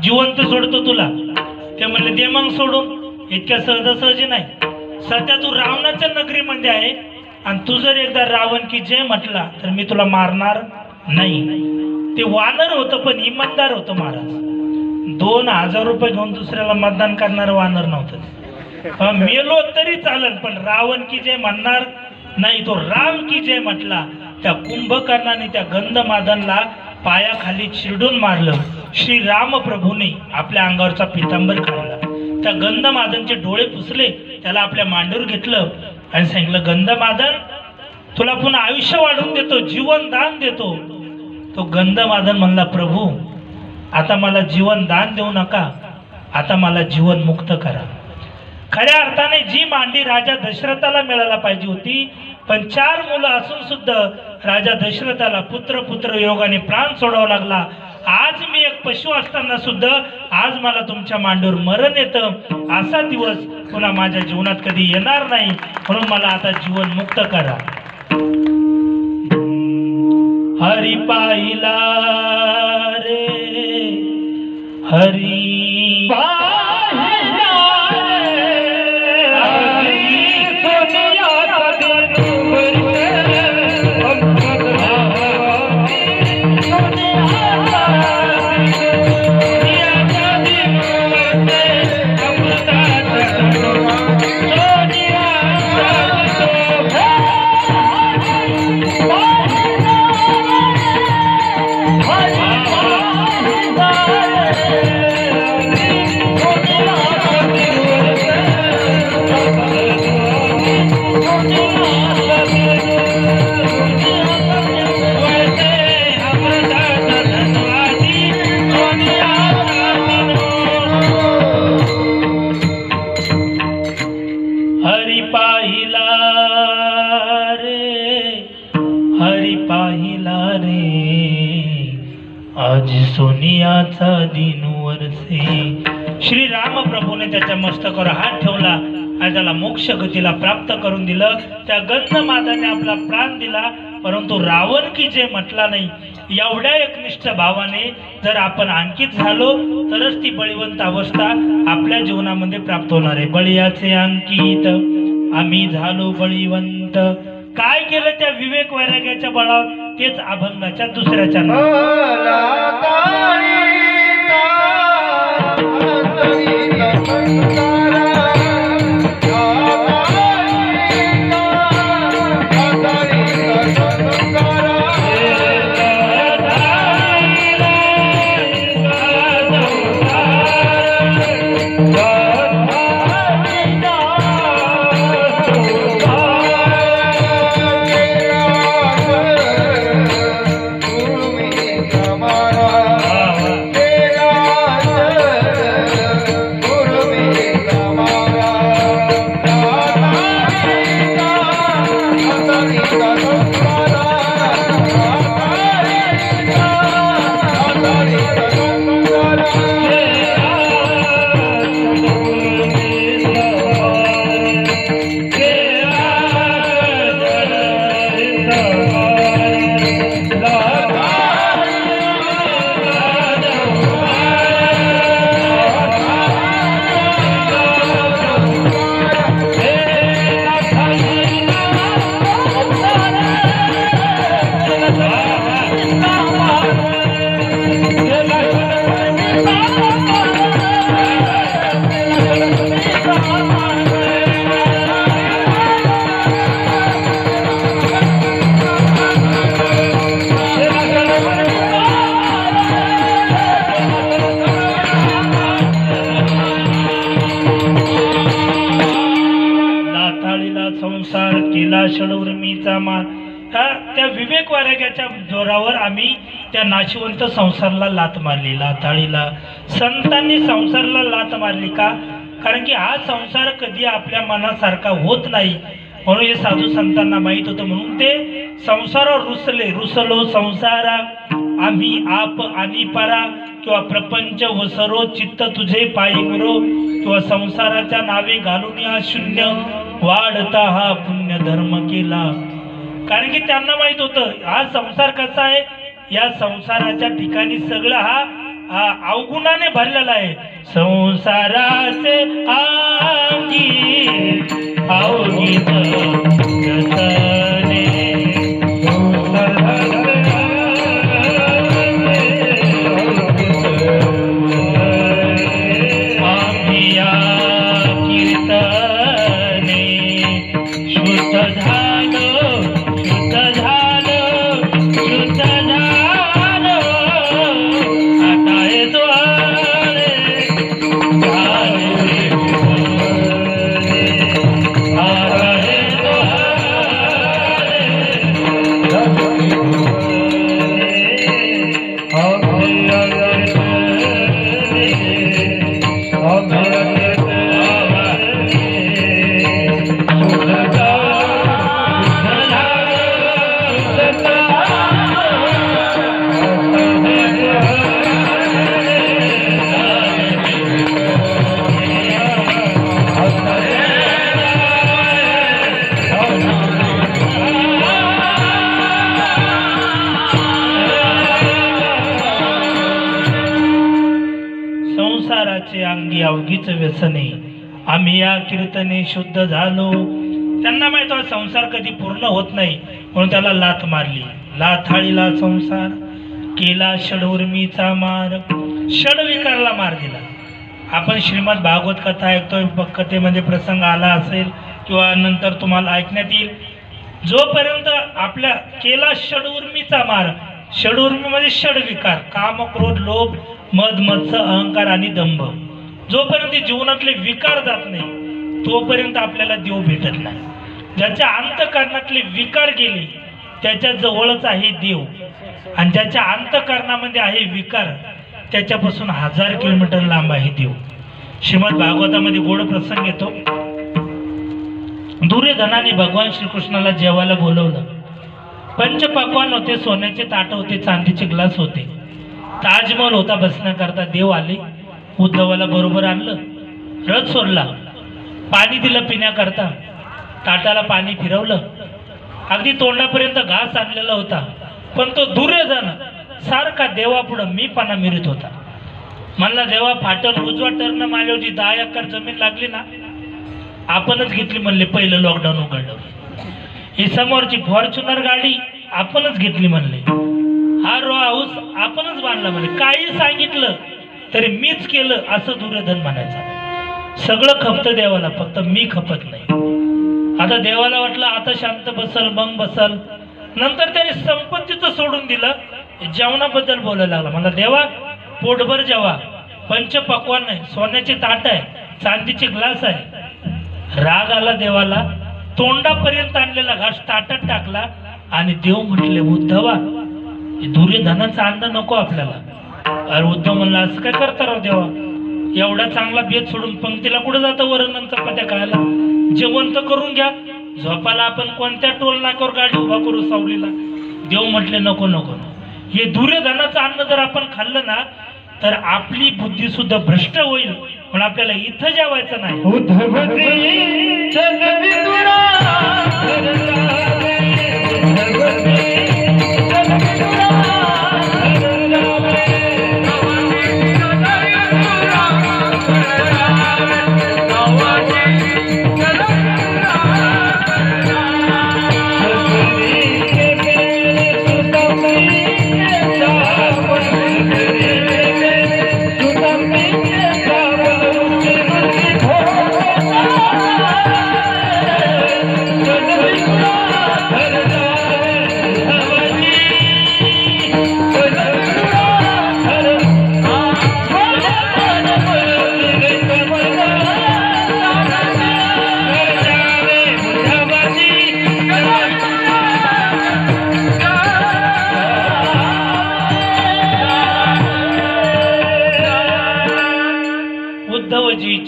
जिवंत सोडतो तुला. ते म्हणले दे मग सोडून. इतक्या सहजासहजी नाही. सध्या तू रावणाच्या नगरीमध्ये आहे आणि तू जर एकदा रावण की जय म्हटला तर मी तुला मारणार नाही. ते वानर होतं पण इमानदार होतं महाराज. 2000 रुपये घेऊन दुसऱ्याला मतदान करणारं वानर नव्हतं. मेलो तरी चालेल पण रावण की जय म्हणणार नाही. तो राम की जय म्हटला. त्या कुंभकर्णाने त्या गंधमादनला पायाखाली चिरडून मारलं. श्री राम प्रभूने आपल्या अंगावरचा पितांबर काढला. त्या गंधमादनचे डोळे पुसले. त्याला आपल्या मांडीवर घेतलं आणि सांगितलं गंधमादन तुला पुन्हा आयुष्य वाढवून देतो जीवन दान देतो. तो गंधमादन म्हणला प्रभू आता मला जीवन दान देऊ नका. आता मला जीवन मुक्त करा. खऱ्या अर्थाने जी मांडी राजा दशरथाला मिळायला पाहिजे होती पण 4 मुलं असून सुद्धा राजा दशरथाला पुत्र योगाने प्राण सोडावा लागला. आज मी एक पशु असताना सुद्धा आज मला तुमच्या मांडीवर मरण येतं. असा दिवस पुन्हा माझ्या जीवनात कधी येणार नाही. म्हणून मला आता जीवन मुक्त करा. हरी पाहिला रे हरी Bye. सोनियाचा दिन वरसे. श्री राम प्रभूने त्याच्या मस्तकावर हात ठेवला आणि त्याला मोक्ष गतीला प्राप्त करून दिलं. त्या गंधमाताने आपला प्राण दिला, परंतु रावण की जे म्हटला नाही. एवढ्या एकनिष्ठ भावाने जर आपण अंकित झालो तरच ती बळीवंत अवस्था आपल्या जीवनामध्ये प्राप्त होणार आहे. बळीयाचे अंकित आम्ही झालो बळीवंत. काय केलं त्या विवेक वैराग्याच्या बळावर? तेच अभंगाच्या दुसऱ्या संसार केला षडूर्मीचा मार. त्या विवेक वैराग्याच्या जोरावर आम्ही त्या नाशिवंत संसाराला लात मारली. लाथाळीला संतांनी संसाराला लात मारली का? कारण की हा संसार कधी आपल्या मनासारखा होत नाही, म्हणून हे साधू संतांना माहित होतं. म्हणून ते संसारावर रुसलो संसारा आम्ही आप आणि परा, किंवा प्रपंच वसरो चित्त तुझे पायी मुरो, किंवा संसाराच्या नावे घालून हा शून्य वाढता हा पुण्य धर्म केला. कारण की त्यांना माहित होतं हा संसार कसा आहे. या संसाराच्या ठिकाणी सगळं हा अवगुणाने भरलेला आहे. संसाराचे अंगी अवगीत रसने आम्हिया कीर्तने शुद्ध झालो शुद्ध झालो शुद्ध झालो. आता येतो संसाराचे अंगी अवघीच व्यसने आम्ही या कीर्तने शुद्ध झालो. त्यांना माहित होता संसार कधी पूर्ण होत नाही, म्हणून त्याला लाथ मारली. लाथाळीला संसार केला षडूर्मीचा मार. षडविकारला मार दिला. आपण श्रीमद भागवत कथा ऐकतोय, कथेमध्ये प्रसंग आला असेल किंवा नंतर तुम्हाला ऐकण्यात येईल. जोपर्यंत आपल्या केला षडूर्मीचा मार. षडूर्मी म्हणजे षडविकार, काम क्रोध लोभ मद मत्सर अहंकार आणि दंभ. जोपर्यंत जीवनातले विकार जात नाही तोपर्यंत आपल्याला देव भेटत नाही. ज्याच्या अंतःकरणातले विकार गेले त्याच्या जवळच आहे देव, आणि ज्याच्या अंतःकरणामध्ये आहे विकार त्याच्यापासून 1000 किलोमीटर लांब आहे देव. श्रीमद भागवतामध्ये गोड प्रसंग येतो. दुर्योधनाने भगवान श्रीकृष्णाला जेवायला बोलवलं. पंचपक्वान्न होते, सोन्याचे ताट होते, चांदीचे ग्लास होते. ताजमहल होता बसण्याकरता, देव आले, उद्धवाला बरोबर आणलं, रथ सोडला, पाणी दिलं पिण्याकरता, ताटाला पाणी फिरवलं, अगदी तोंडापर्यंत घास आणलेला होता, पण तो दुर्योधन सारखा देवापुढं मीपणा मिरत होता. म्हणला देवा फाटल उजवा टर्न मारल्यावरची 10 एकर जमीन लागली ना, आपणच घेतली म्हणले. पहिलं लॉकडाऊन उघडलं, ही समोरची फॉर्च्युनर गाडी आपणच घेतली म्हणले, हा रो हाऊस आपणच बांधला म्हणले. काही सांगितलं तरी मीच केलं असं दुर्योधन म्हणायचा. सगळं खपतं देवाला, फक्त मी खपत नाही. आता देवाला वाटलं आता शांत बसल, मग बसल. नंतर त्याने संपत्तीचं सोडून दिलं, जेवणाबद्दल बोलायला लागला. मला देवा पोटभर जेवा, पंचपक्वान आहे, सोन्याचे ताट आहे, चांदीचे ग्लास आहे. राग आला देवाला, तोंडापर्यंत आणलेला घास ताटात टाकला आणि देव म्हटले उद्धवा दुर्योधनाचं अन्न नको आपल्याला. अरे उद्धव म्हणला असं काय करता राव देवा, एवढा चांगला बेत सोडून पंक्तीला कुठं जातं वरण चपात्या खायला? जेवण तर करून घ्या, झोपाला आपण कोणत्या टोल नाक्यावर गाडी उभा करू सावलीला? देव म्हटले नको नको, हे दुर्योधनाचं अन्न जर आपण खाल्लं ना तर आपली बुद्धी सुद्धा भ्रष्ट होईल, पण आपल्याला इथं जेवायचं नाही.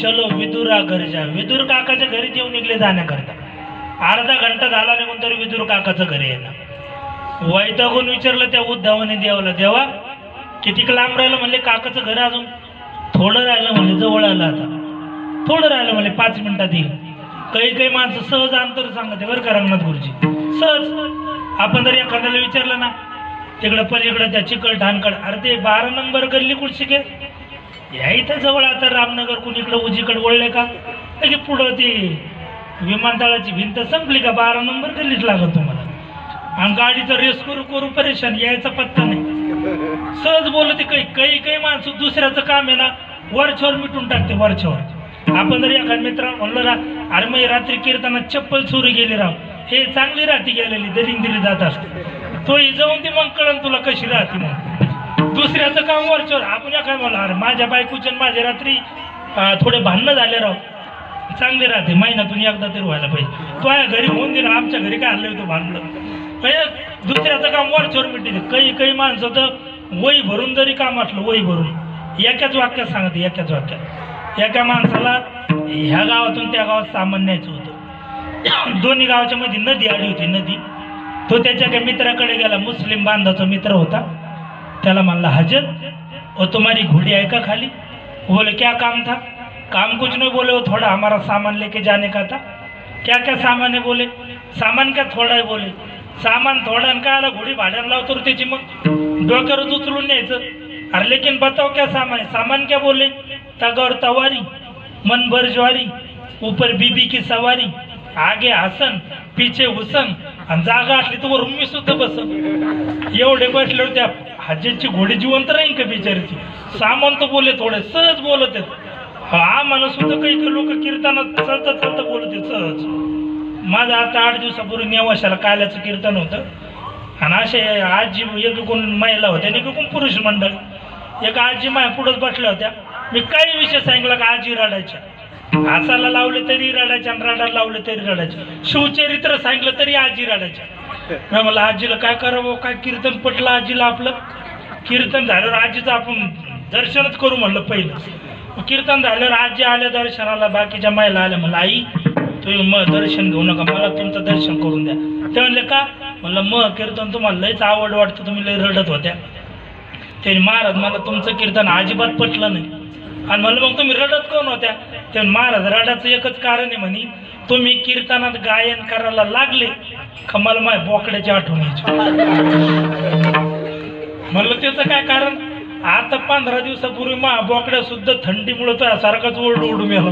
चलो विदुरा घर जा. विदुर काकाच्या घरी जेवून निघले जाण्याकरता. अर्धा घंटा झाला निघून तरी विदुर काकाचं घरी आहे ना. वैतागून विचारलं त्या उद्धवाने देवाला, देवा किती लांब राहिलं म्हणले? काकाचं घर अजून थोडं राहिलं म्हणले, जवळ आलं आता, थोडं राहिलं म्हणले, 5 मिनिटात येईल. काही माणसं सहज अंतर सांगते बरं का रंगनाथ गुरुजी, सहज. आपण जर एखाद्याला विचारलं ना तिकडं पलीकडं त्या चिकल ठाणकड, अरे ते 12 नंबर गल्ली कुठं शिकेल? या इथं जवळ आता रामनगर कुणीकडे उजीकडे वळले का की पुढं ती विमानतळाची भिंत संपली का 12 नंबर गल्लीच लागत तुम्हाला. आणि गाडीचं रेस करू करू परेशान, यायचा पत्ता नाही. सहज बोलते. काही माणसं दुसऱ्याचं काम आहे ना वरच्यावर मिटून टाकते वरच्यावर. आपण जर एखाद्या मित्राला म्हणलं ना, अरे मग रात्री कीर्तनात चप्पल चोरी गेली राव, हे चांगली राहती गेलेली दरिंद्री जात असते, तो जाऊन ती मग कळण तुला कशी राहते. मग दुसऱ्याचं काम वरच्यावर. आपण काय म्हणलं, अरे माझ्या बायकोच्या माझ्या रात्री थोडे भांडणं झाले राव, चांगले राहते, महिन्यातून एकदा तरी व्हायला पाहिजे. तो आहे घरी होऊन दे ना, आमच्या घरी काय हल्लं होतं भांडलं. दुसऱ्याचं काम वरच्यावर मिटते. काही माणसं तर वही भरून जरी काम असलं, वही भरून एकाच वाक्यात सांगते, एकाच वाक्यात. एका माणसाला ह्या गावातून त्या गावात सामान न्यायचं होतं. दोन्ही गावाच्या मध्ये नदी आली होती, नदी. तो त्याच्या काही मित्राकडे गेला, मुस्लिम बांधाचा मित्र होता. त्याला म्हणला, हजर और तुम्हारी घोड़ी है का खाली? बोले क्या काम था? काम कुछ नहीं बोले, वो थोड़ा हमारा सामान लेके जाने का था. क्या क्या सामान है? बोले सामान क्या थोड़ा है? बोले सामान थोड़ा का आला, घोडी भाड्याला लावतो त्याची मग डोक्यावर उचलून न्यायचं. अरे लेकिन बताओ क्या सामान है? सामान क्या? बोले तगौर तवारी, मन भर ज्वारी, ऊपर बीबी की सवारी, आगे हसन पीछे हुसन, आणि जागा असली तर वरून मी सुद्धा बसन. एवढे बसल्यावर त्या हजेची घोडी जिवंत राहील का बिचारीची? सामान तर बोले थोडे, सहज बोलत आहेत. हा मला सुद्धा काही लोक कीर्तनात चालता चालता बोलत आहेत सहज. माझं आता 8 दिवसापूर्वी नेवाशाला काल्याचं कीर्तन होतं, आणि असे आजी एक कोण महिला होत्या आणि कोण पुरुष मंडळ. एक आजी माया पुढंच बसल्या होत्या. मी काही विषय सांगितला का आजी रडायच्या, हसायला लावले तरी रडायच्या आणि रडायला लावले तरी रडायच्या. शिवचरित्र सांगितलं तरी आजी रडायच्या. मला आजीला काय करावं, काय कीर्तन पटलं आजीला. आपलं कीर्तन झाल्यावर आजीचं आपण दर्शनच करू म्हणलं. पहिलं कीर्तन झाल्यावर आजी आल्या दर्शनाला, बाकीच्या महिला आल्या. म्हणलं आई तुम्ही मग दर्शन घेऊ नका, मला तुमचं दर्शन करून द्या. ते म्हणले का? म्हणलं मग कीर्तन तुम्हाला लयच आवड वाटतं, तुम्ही लय रडत होत्या. ते महाराज मला तुमचं कीर्तन अजिबात पटलं नाही. आणि म्हणलं मग तुम्ही रडत कोण होत्या? ते महाराज रडाचं एकच कारण आहे म्हणे, तुम्ही कीर्तनात गायन करायला लागले का मला माझ्या बोकड्याची आठवण यायची. म्हणलं त्याचं काय कारण? आता 15 दिवसापूर्वी बोकड्या सुद्धा थंडीमुळे तो सारखाच ओरडू ओढू मेला.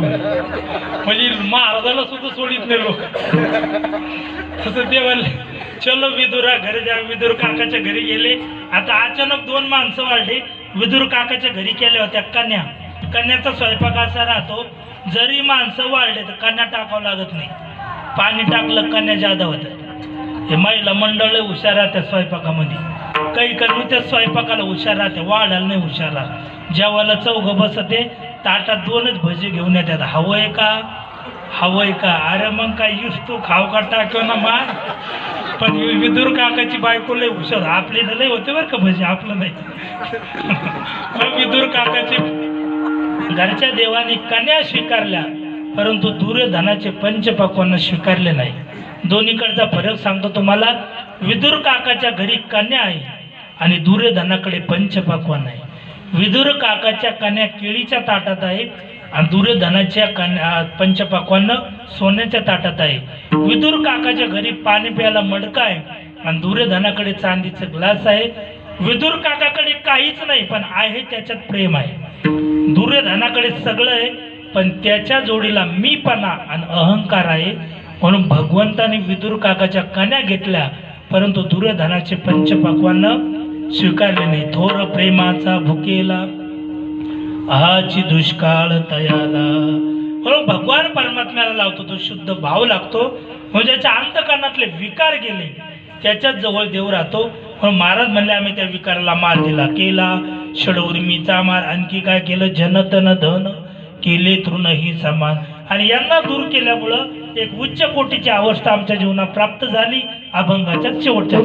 म्हणजे महाराजाला सुद्धा सोडित नाही लोक. तसं ते म्हणले चलो विदुरा घरी जा. विदुर काकाच्या घरी गेले. आता अचानक 2 माणसं वाढली. विदुर काकाच्या घरी केल्या होत्या कन्या. कन्याचा स्वयंपाक असा राहतो, जरी माणसं वाढले तर कन्या टाकावं लागत नाही. पाणी टाकलं कन्या जादा होतात. हे महिला मंडळ हुशार राहतात स्वयंपाकामध्ये. काही करू त्या स्वयंपाकाला हुशार राहते, वाढायला नाही हुशार राहत. जेवायला चौघ बसते, ताटात 2च भजी घेऊन येतात. हवंय का हवंय का? अरे मग काय युस तू खाऊ का टाकव ना मा. पण विदुर काकाची बायको लय हुशार. आपली तर लय होते बरं का भजी, आपलं नाही. मग विदुर काकाची घरच्या देवाने कन्या स्वीकारल्या, परंतु दुर्योधनाचे पंचपक्वान्न स्वीकारले नाही. दोन्हीकडचा फरक सांगतो तुम्हाला. विदुर काकाच्या घरी कन्या आहे आणि दुर्योधनाकडे पंचपक्वान्न आहे. विदुर काकाच्या कन्या केळीच्या ताटात आहे आणि दुर्योधनाच्या कन्या पंचपक्वान्न सोन्याच्या ताटात आहे. विदुर काकाच्या घरी पाणी प्यायला मडका आहे आणि दुर्योधनाकडे चांदीचं ग्लास आहे. विदुर काकाकडे काहीच नाही, पण आहे त्याच्यात प्रेम आहे. दुर्योधनाकडे सगळं आहे, पण त्याच्या जोडीला मीपणा आणि अहंकार आहे. म्हणून भगवंताने विदुर काकाच्या कन्या घेतल्या, परंतु दुर्योधनाचे पंचपक्वान्न स्वीकारले नाही. थोर प्रेमाचा भुकेला आहाची दुष्काळ तयाला. म्हणून भगवान परमात्म्याला लावतो तो शुद्ध भाव लागतो. म्हणजे ज्याच्या अंतकरणातले विकार गेले त्याच्याच जवळ देव राहतो. म्हणून महाराज म्हणले आम्ही त्या विकाराला मार दिला. केला षडउर्मीचा मार. आणखी काय केलं? जनतन धन केले तृणही समान. आणि यांना दूर केल्यामुळं एक उच्च कोटीची अवस्था आमच्या जीवनात प्राप्त झाली. अभंगाच्या शेवटच्या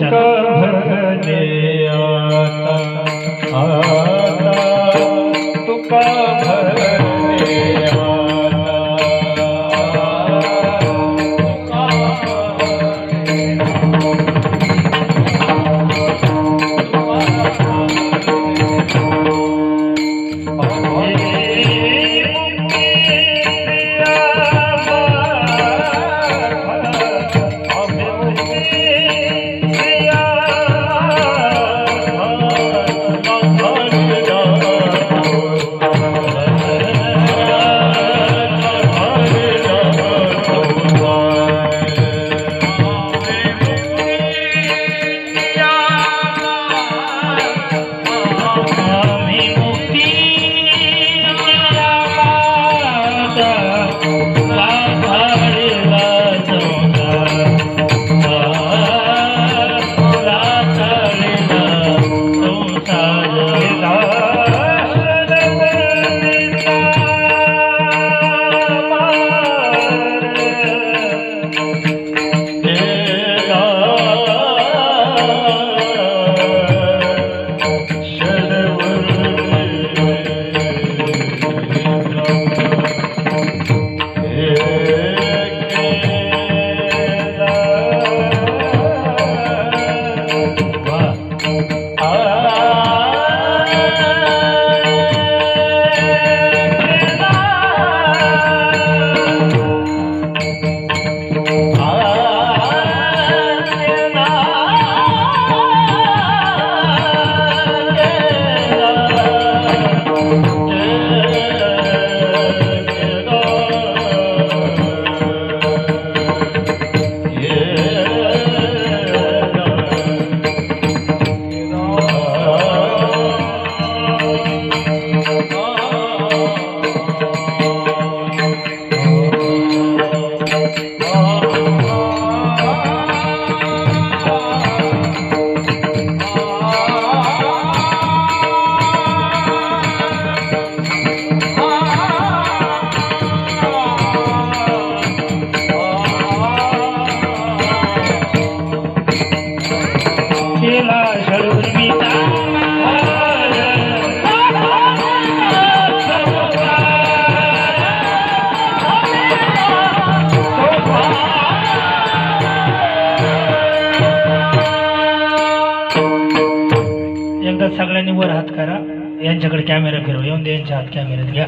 यांच्याकडे कॅमेरा फिरव, येऊन दे यांच्या हात कॅमेऱ्यात घ्या.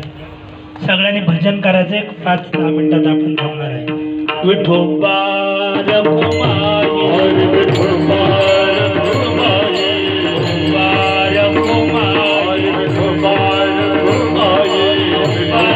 सगळ्यांनी भजन करायचं. 5-10 मिनिटात आपण थांबणार आहे. विठोबा रखुमाई, विठोबा रखुमाई, विठोबा रखुमाई, विठोबा रखुमाई, विठोबा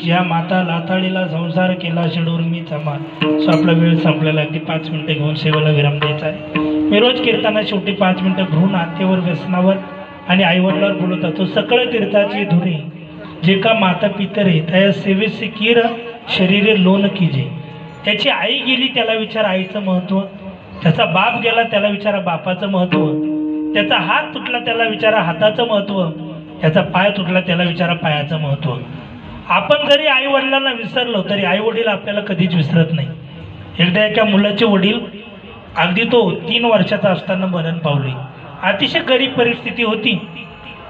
ज्या माता लाथाळीला संसार केला शेडूर मी चमा. सो आपला वेळ संपलेला, अगदी 5 मिनिटं घेऊन सेवेला विराम द्यायचा आहे. मी रोज कीर्तना शेवटी 5 मिनिटं भ्रूण हत्येवर, व्यसनावर आणि आईवडिलावर बोलत असतो. सकळ तीर्थाची धुरी जे का माता पितरे त्या सेवेचे कीर शरीरे लोन कीजे. त्याची आई गेली त्याला विचार आईचं महत्त्व, त्याचा बाप गेला त्याला विचारा बापाचं महत्त्व, त्याचा हात तुटला त्याला विचारा हाताचं महत्त्व, त्याचा पाय तुटला त्याला विचारा पायाचं महत्त्व. आपण जरी आई वडिलांना विसरलो तरी आई वडील आपल्याला कधीच विसरत नाही. एकदा एका मुलाचे वडील अगदी तो 3 वर्षाचा असताना मरण पावले. अतिशय गरीब परिस्थिती होती.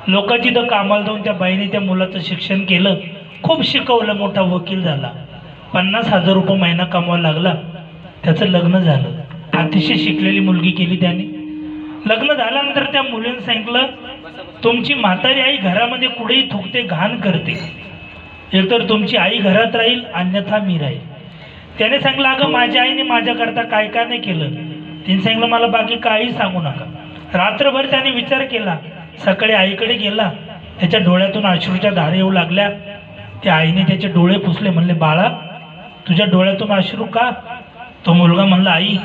लोकांची तर कामाला जाऊन त्या बाईने त्या मुलाचं शिक्षण केलं, खूप शिकवलं, मोठा वकील झाला, 50,000 रुपये महिना कमवायला लागला. त्याचं लग्न झालं, अतिशय शिकलेली मुलगी केली त्याने. लग्न झाल्यानंतर त्या मुलीने सांगितलं, तुमची म्हातारी आई घरामध्ये कुठेही थुकते, घाण करते, एकतर तुमची आई घरात राहील अन्यथा मी राहील. त्याने सांगितलं, अगं माझ्या आईने माझ्याकरता काय काय नाही केलं. तिने सांगितलं, मला बाकी काही सांगू नका. रात्रभर त्याने विचार केला. सकाळी आईकडे गेला, त्याच्या डोळ्यातून अश्रूच्या धारा येऊ लागल्या. त्या आईने त्याचे डोळे पुसले, म्हणले, बाळा तुझ्या डोळ्यातून अश्रू का? तो मुलगा म्हणला, आई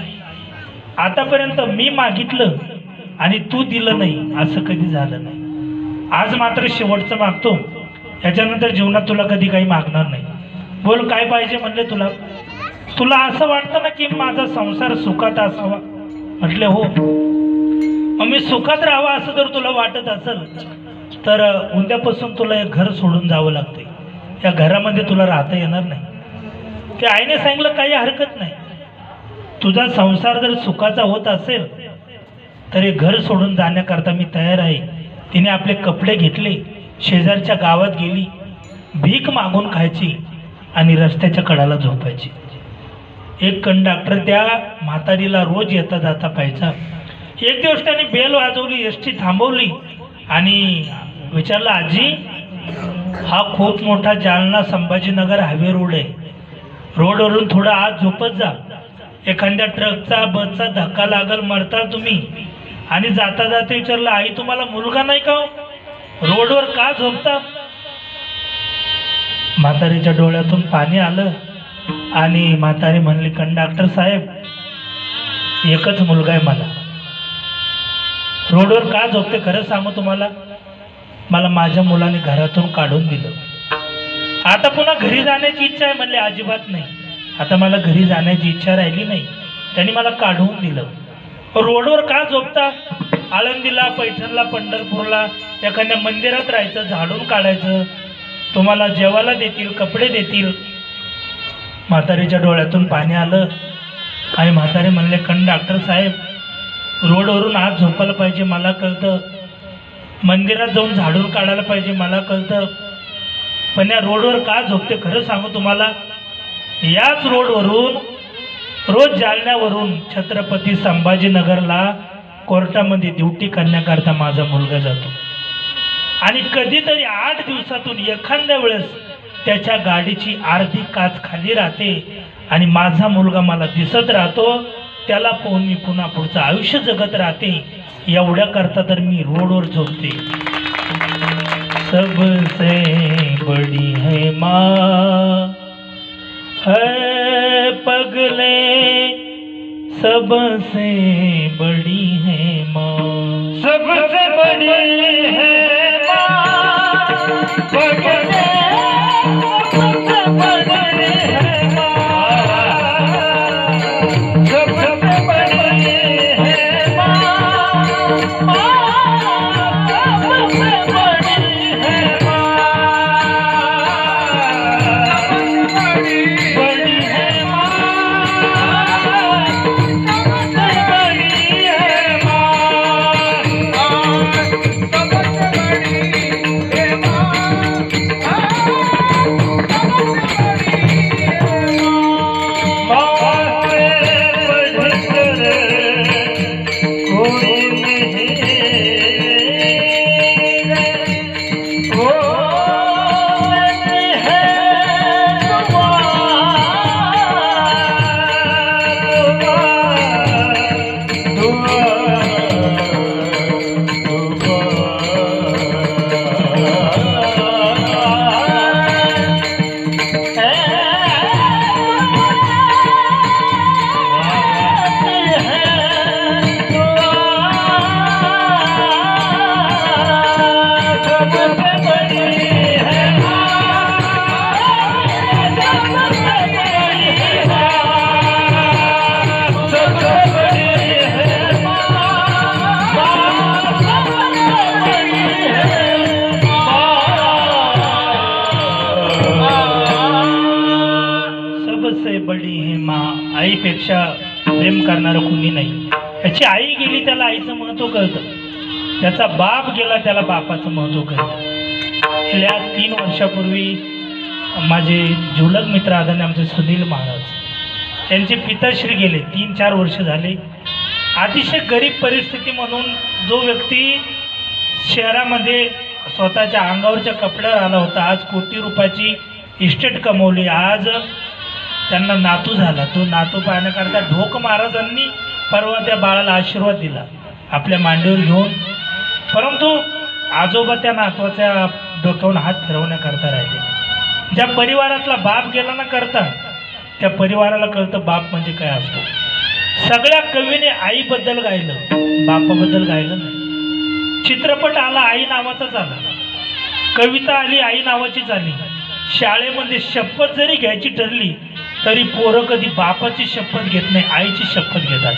आतापर्यंत मी मागितलं आणि तू दिलं नाही, असं कधी झालं नाही. आज मात्र शेवटचं मागतो, याच्यानंतर जीवनात तुला कधी काही मागणार नाही. बोल काय पाहिजे म्हणले तुला? तुला असं वाटतं ना की माझा संसार सुखात असावा? म्हटले हो. मग मी सुखात राहावा असं जर तुला वाटत असेल तर उद्यापासून तुला हे घर सोडून जावं लागतंय. या घरामध्ये तुला राहता येणार नाही. त्या आईने सांगितलं, काही हरकत नाही, तुझा संसार जर सुखाचा होत असेल तर हे घर सोडून जाण्याकरता मी तयार आहे. तिने आपले कपडे घेतले, शेजारच्या गावात गेली, भीक मागून खायची आणि रस्त्याच्या कडाला झोपायची. एक कंडक्टर त्या म्हातारीला रोज येता जाता पाहायचा. एक दिवस त्याने बेल वाजवली, एसटी थांबवली आणि विचारलं, आजी हा खूप मोठा जालना संभाजीनगर हायवे रोड आहे, रोडवरून थोडा आत झोपत जा, एखाद्या ट्रकचा बसचा धक्का लागल, मरता तुम्ही. आणि जाता जाता विचारलं, आई तुम्हाला मुलगा नाही का, रोडवर का झोपता? म्हातारीच्या डोळ्यातून पाणी आलं आणि म्हातारी म्हणली, कंडक्टर साहेब एकच मुलगा आहे मला, रोडवर का झोपते खरं सांगू तुम्हाला, मला माझ्या मुलाने घरातून काढून दिलं, आता पुन्हा घरी जाण्याची इच्छा आहे. म्हणले अजिबात नाही, आता मला घरी जाण्याची इच्छा राहिली नाही, त्यांनी मला काढून दिलं. रोडवर का झोपता? आळंदीला, पैठणला, पंढरपूरला एखाद्या मंदिरात राहायचं, झाडून काढायचं, तुम्हाला जेवायला देतील, कपडे देतील. म्हातारीच्या डोळ्यातून पाणी आलं आणि म्हातारी म्हणले, कंडक्टर साहेब रोडवरून आज झोपायला पाहिजे मला कळतं, मंदिरात जाऊन झाडून काढायला पाहिजे मला कळतं, पण या रोडवर का झोपते खरं सांगू तुम्हाला, याच रोडवरून रोज जालन्यावरून छत्रपती संभाजीनगरला कोर्टामध्ये ड्युटी करण्याकरता माझा मुलगा जातो. आणि कधीतरी 8 दिवसातून एखाद्या वेळेस त्याच्या गाडीची अर्धी काच खाली राहते आणि माझा मुलगा मला दिसत राहतो, त्याला पाहून मी पुन्हा पुढचं आयुष्य जगत राहते. एवढ्या करता तर मी रोडवर झोपते. सबसे बड़ी है माँ है पगले, सबसे बड़ी है माँ, सबसे बड़ी है माँ पगले, सबसे बड़ी है माँ, सबसे बड़ी है माँ, सबसे बड़ी है आईपेक्षा प्रेम करणारं कुणी नाही. त्याची आई गेली त्याला आईचं महत्व कळतं, त्याचा बाप गेला त्याला बापाचं महत्व कळतं. गेल्या 3 वर्षापूर्वी माझे जुलक मित्र आदरणीय आमचे सुनील महाराज, त्यांचे पिताश्री गेले. 3-4 वर्ष झाले. अतिशय गरीब परिस्थिती म्हणून जो व्यक्ती शहरामध्ये स्वतःच्या अंगावरच्या कपड्यावर आला होता, आज कोटी रुपयाची इस्टेट कमवली, आज त्यांना नातू झाला. तो नातू पाहण्याकरता ढोक महाराजांनी परवा त्या बाळाला आशीर्वाद दिला आपल्या मांडीवर घेऊन. परंतु आजोबा त्या नातवाच्या डोक्यावरून हात फिरवण्याकरता राहिले. ज्या परिवारातला बाप गेला ना करता, त्या परिवाराला कळतं बाप म्हणजे काय असतो. सगळ्या कवीने आईबद्दल गायलं, बापाबद्दल गायलं नाही. चित्रपट आला आई नावाचाच आला, कविता आली आई नावाचीच आली. शाळेमध्ये शपथ जरी घ्यायची ठरली तरी पोरं कधी बापाची शपथ घेत नाही, आईची शपथ घेतात.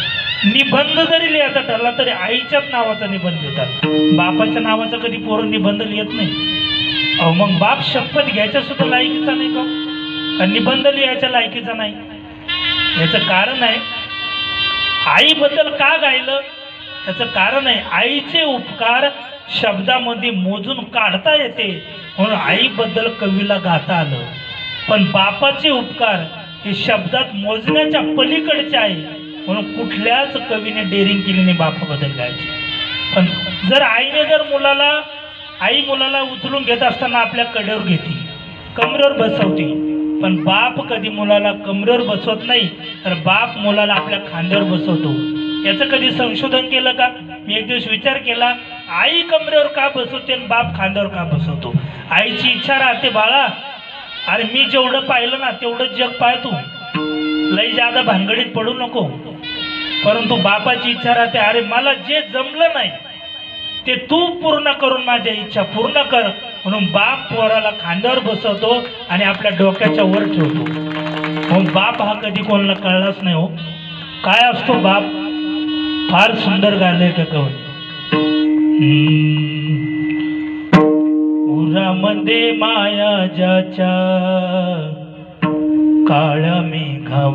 निबंध जरी लिहायचा ठरला तरी आईच्याच नावाचा निबंध लिहितात, बापाच्या नावाचा कधी पोरं निबंध लिहित नाही. अहो मग बाप शपथ घ्यायच्या सुद्धा लायकीचा नाही का निबंध लिहायच्या लायकीचा नाही? याचं कारण आहे, आईबद्दल का गायलं त्याचं कारण आहे, आईचे उपकार शब्दामध्ये मोजून काढता येते म्हणून आईबद्दल कवीला गाता आलं. पण बापाचे उपकार हे शब्दात मोजण्याच्या पलीकडचे आहे म्हणून कुठल्याच कवीने डेअरिंग केली नाही बापाबद्दल गायची. पण जर आईने जर आई मुलाला उचलून घेत असताना आपल्या कडेवर घेते, कमरेवर बसवते, पण बाप कधी मुलाला कमरेवर बसवत नाही, तर बाप मुलाला आपल्या खांद्यावर बसवतो. याचं कधी संशोधन केलं का? मी एक दिवस विचार केला, आई कमरेवर का बसवते आणि बाप खांद्यावर का बसवतो? आईची इच्छा राहते, बाळा अरे मी जेवढं पाहिलं ना तेवढंच जग पाय, तू लई जादा भानगडीत पडू नको. परंतु बापाची इच्छा राहते, अरे मला जे जमलं नाही ते तू पूर्ण करून माझ्या इच्छा पूर्ण कर, म्हणून बाप पोराला खांद्यावर बसवतो आणि आपल्या डोक्याच्या वर ठेवतो. मग बाप हा कधी कोणाला कळलाच नाही हो काय असतो बाप. फार सुंदर गायलंय का कवि. उरामध्ये माया ज्याच्या काळ्या मेघावानी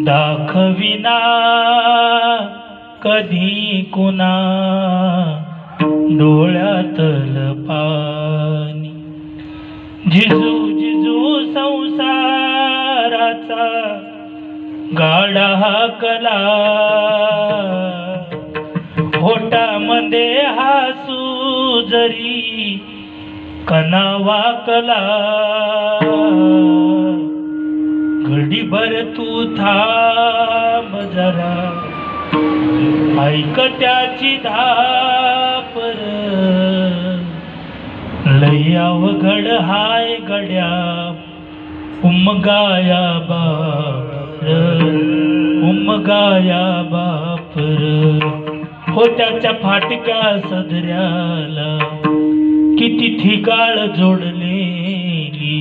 दाखविना कधी कुणा डोळ्यातल पाणी. जिजू जिजू संसाराचा गाडा हाकला, होटामध्ये हसू जरी कणा वाकला, घडीभर तू थांब जरा, ऐक त्याची धापर, लय अवघड हाय गड्या उमगाया बापर, उमगाया बापर. हो त्याच्या फाटक्या सदऱ्याला किती ठिकाळ जोडलेली,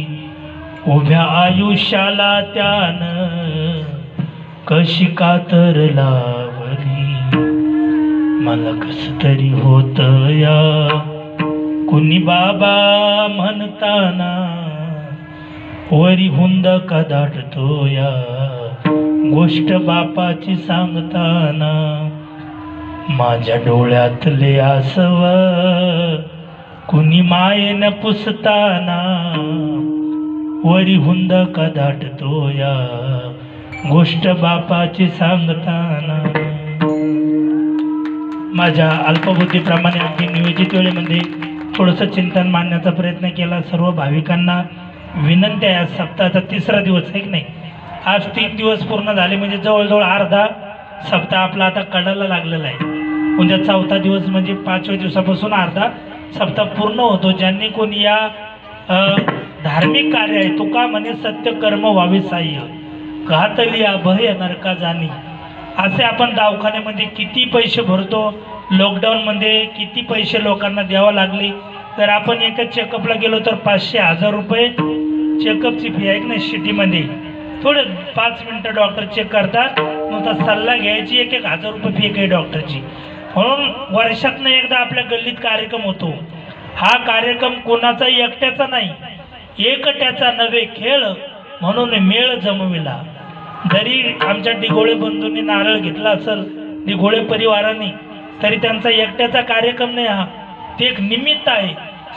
उभ्या आयुष्याला त्यानं कशी कातर लावली. मला कस तरी होत या कुणी बाबा म्हणताना, वरी हुंद का दाटतो या गोष्ट बापाची सांगताना. माझ्या डोळ्यातले आसव कुणी मायेन पुसताना, वरी हुंद का दाटतो या गोष्ट बापाची सांगताना. माझ्या अल्पबुद्धीप्रमाणे अगदी नियोजित वेळेमध्ये थोडंसं चिंतन मांडण्याचा प्रयत्न केला. सर्व भाविकांना विनंती आहे, आज सप्ताहाचा 3रा दिवस आहे की नाही, आज 3 दिवस पूर्ण झाले म्हणजे जवळजवळ अर्धा सप्ताह आपला आता कडायला लागलेला आहे. उद्या 4था दिवस म्हणजे 5व्या दिवसापासून अर्धा सप्ताह पूर्ण होतो. ज्यांनी कोणी या धार्मिक कार्य आहे, तुका म्हणे सत्य कर्म व्हावे साह्य, घातली भय नरका जाणी. असे आपण दवाखान्यामध्ये किती पैसे भरतो, लॉकडाऊनमध्ये किती पैसे लोकांना द्यावं लागले. तर आपण एका चेकअपला गेलो तर 500-1000 रुपये चेकअपची फी आहे की नाही. सिटीमध्ये थोडे 5 मिनटं डॉक्टर चेक करतात, नुसता सल्ला घ्यायची 1-1000 रुपये फी काही डॉक्टरची. म्हणून वर्षातनं एकदा आपल्या गल्लीत कार्यक्रम होतो. हा कार्यक्रम कोणाचाही एकट्याचा नाही, एकट्याचा नव्हे खेळ म्हणून मेळ जमविला. जरी आमच्या डिघोळे बंधूंनी नारळ घेतला असेल, डिघोळे परिवाराने, तरी त्यांचा एकट्याचा कार्यक्रम नाही हा, ते एक निमित्त आहे.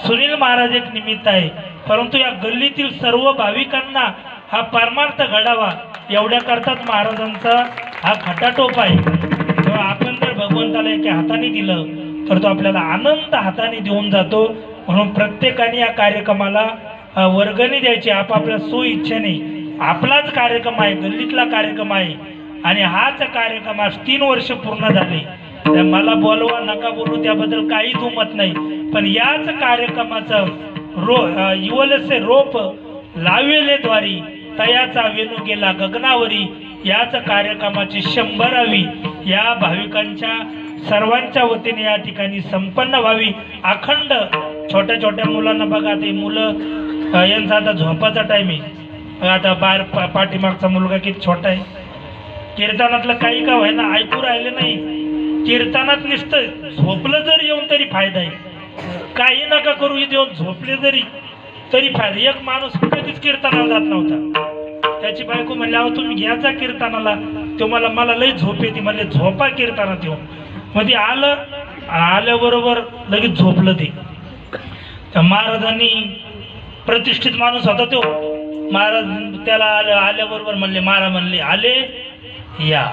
सुनील महाराज एक निमित्त आहे, परंतु या गल्लीतील सर्व भाविकांना हा परमार्थ घडावा एवढ्या करताच महाराजांचा हा खटाटोप आहे. आपण जर भगवंताला एका हाताने दिलं तर तो आपल्याला आनंद हाताने देऊन जातो. म्हणून प्रत्येकाने या कार्यक्रमाला वर्गणी द्यायची आपापल्या स्वइच्छेने. आपलाच कार्यक्रम आहे, गल्लीतला कार्यक्रम आहे आणि हाच कार्यक्रम आज 3 वर्ष पूर्ण झाले. तर मला बोलवा नका बोलू त्याबद्दल काही दुमत नाही, पण याच कार्यक्रमाचं युवलसे रोप लाविले द्वारी तयाचा वेणू गेला गगनावरी. याच कार्यक्रमाची 100वी या भाविकांच्या सर्वांच्या वतीने या ठिकाणी संपन्न व्हावी. अखंड छोट्या छोट्या मुलांना बघा, ते मुलं यांचा आता झोपाचा टाइम आहे. आता बाहेर पाठीमागचा मुलगा किती छोटा आहे, कीर्तनातलं काही का व्हायना ऐकू राहिले नाही. कीर्तनात नुसतं झोपलं जर येऊन तरी फायदा आहे, काही नका करू, इथे येऊन झोपले जरी तरी फायदा. एक माणूस कधीच कीर्तनाला जात नव्हता, त्याची बायको म्हणली अहो तुम्ही घ्यायचा कीर्तनाला, तो मला लई झोप येते, म्हणले झोपा कीर्तनात येऊन. मध्ये आलं, आल्याबरोबर लगेच झोपलं ते. तर महाराजांनी प्रतिष्ठित माणूस होता तो, महाराज त्याला आल्याबरोबर म्हणले, महाराज म्हणले आले या,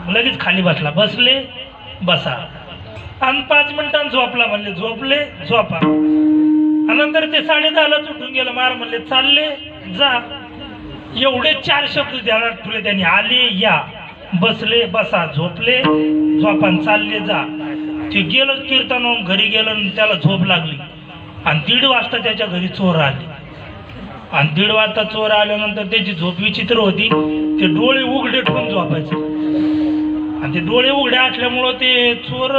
लगेच खाली बसला, बसले बसा, आणि 5 मिनिटांनी झोपला, म्हणले झोपले झोपा. नंतर ते 10:30लाच उठून गेलं. महाराज म्हणले चालले जा. एवढे 4 शब्द ध्यानात ठेवले त्यांनी, आले या, बसले बसा, झोपले झोपा, चालले जा. ते गेलं कीर्तन, घरी गेलं, त्याला झोप लागली आणि 1:30 वाजता त्याच्या घरी चोर आले. आणि 1:30 वाजता चोर आल्यानंतर त्याची झोप विचित्र होती, ते डोळे उघडे ठेवून झोपायचे. आणि ते डोळे उघडे असल्यामुळं ते चोर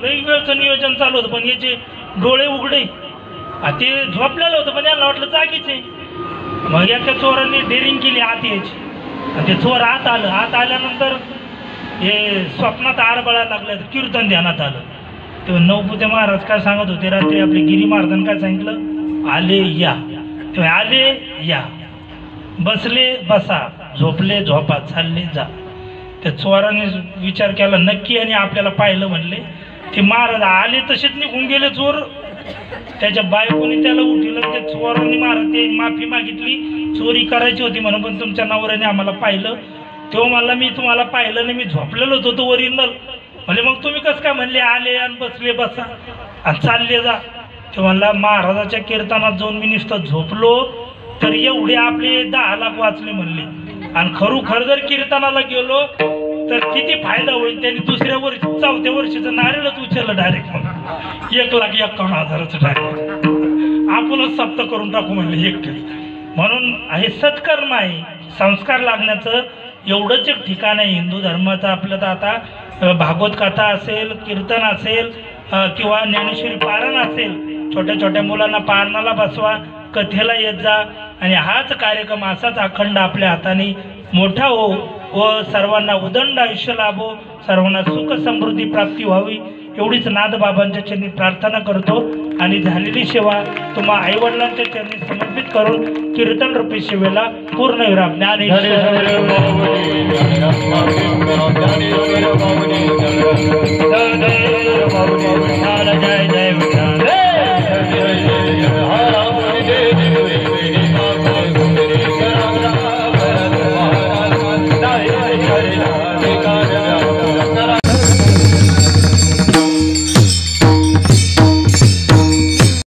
लई वेळचं नियोजन चालू होतं, पण याचे डोळे उघडे, ते झोपलेलं होतं पण याला वाटलं जागीच आहे. मग एका चोरांनी डेअरिंग केली आत यायची, आणि ते चोर आत आलं. आत आल्यानंतर हे स्वप्नात आरबळायला लागलं, कीर्तन ध्यानात आलं. तेव्हा नवपुते महाराज काय सांगत होते रात्री, आपले गिरी महाराजांनी काय सांगितलं, आले या. तेव्हा आले या, बसले बसा, झोपले झोपा, चालले जा. त्या चोराने विचार केला नक्की, आणि आपल्याला पाहिलं म्हणले. ते महाराज आले तसेच निघून गेले चोर. त्याच्या बायकोने त्याला उठवलं, त्या चोरांनी महाराज ते माफी मागितली, चोरी करायची होती म्हणून, पण तुमच्या नवऱ्याने आम्हाला पाहिलं. तेव्हा मला मी तुम्हाला पाहिलं नाही, मी झोपलेलो होतो तो ओरिजिनल. म्हणजे मग तुम्ही कसं काय म्हणले आले आणि बसले बसा आणि चालले जा. ते म्हणला महाराजाच्या कीर्तनात जाऊन मी नुसतं झोपलो तर एवढे आपले 10 लाख वाचले म्हणले, आणि खरोखर जर कीर्तनाला गेलो तर किती फायदा होईल. त्यांनी दुसऱ्या वर्षी 4थ्या वर्षीचं नारळच उचललं डायरेक्ट, मग 1,51,000चं डायरेक्ट आपणच सप्त करून टाकू म्हणले एकटेच. म्हणून हे सत्कर्म आहे, संस्कार लागण्याचं एवढंच एक ठिकाण आहे हिंदू धर्माचं. आपलं तर आता भागवत कथा असेल, कीर्तन असेल किंवा ज्ञानेश्वरी पारायण असेल, छोट्या छोट्या मुलांना पारणाला बसवा, कथेला येत जा, आणि हाच कार्यक्रम असाच अखंड आपल्या हाताने मोठा हो व सर्वांना उदंड आयुष्य लाभो, सर्वांना सुख समृद्धी प्राप्ती व्हावी एवढीच नाथबाबांच्या चरणी प्रार्थना करतो. आणि झालेली सेवा तुम्हा आईवडिलांच्या चरणी समर्पित करून कीर्तन रूपी सेवेला पूर्ण विराम. जय जय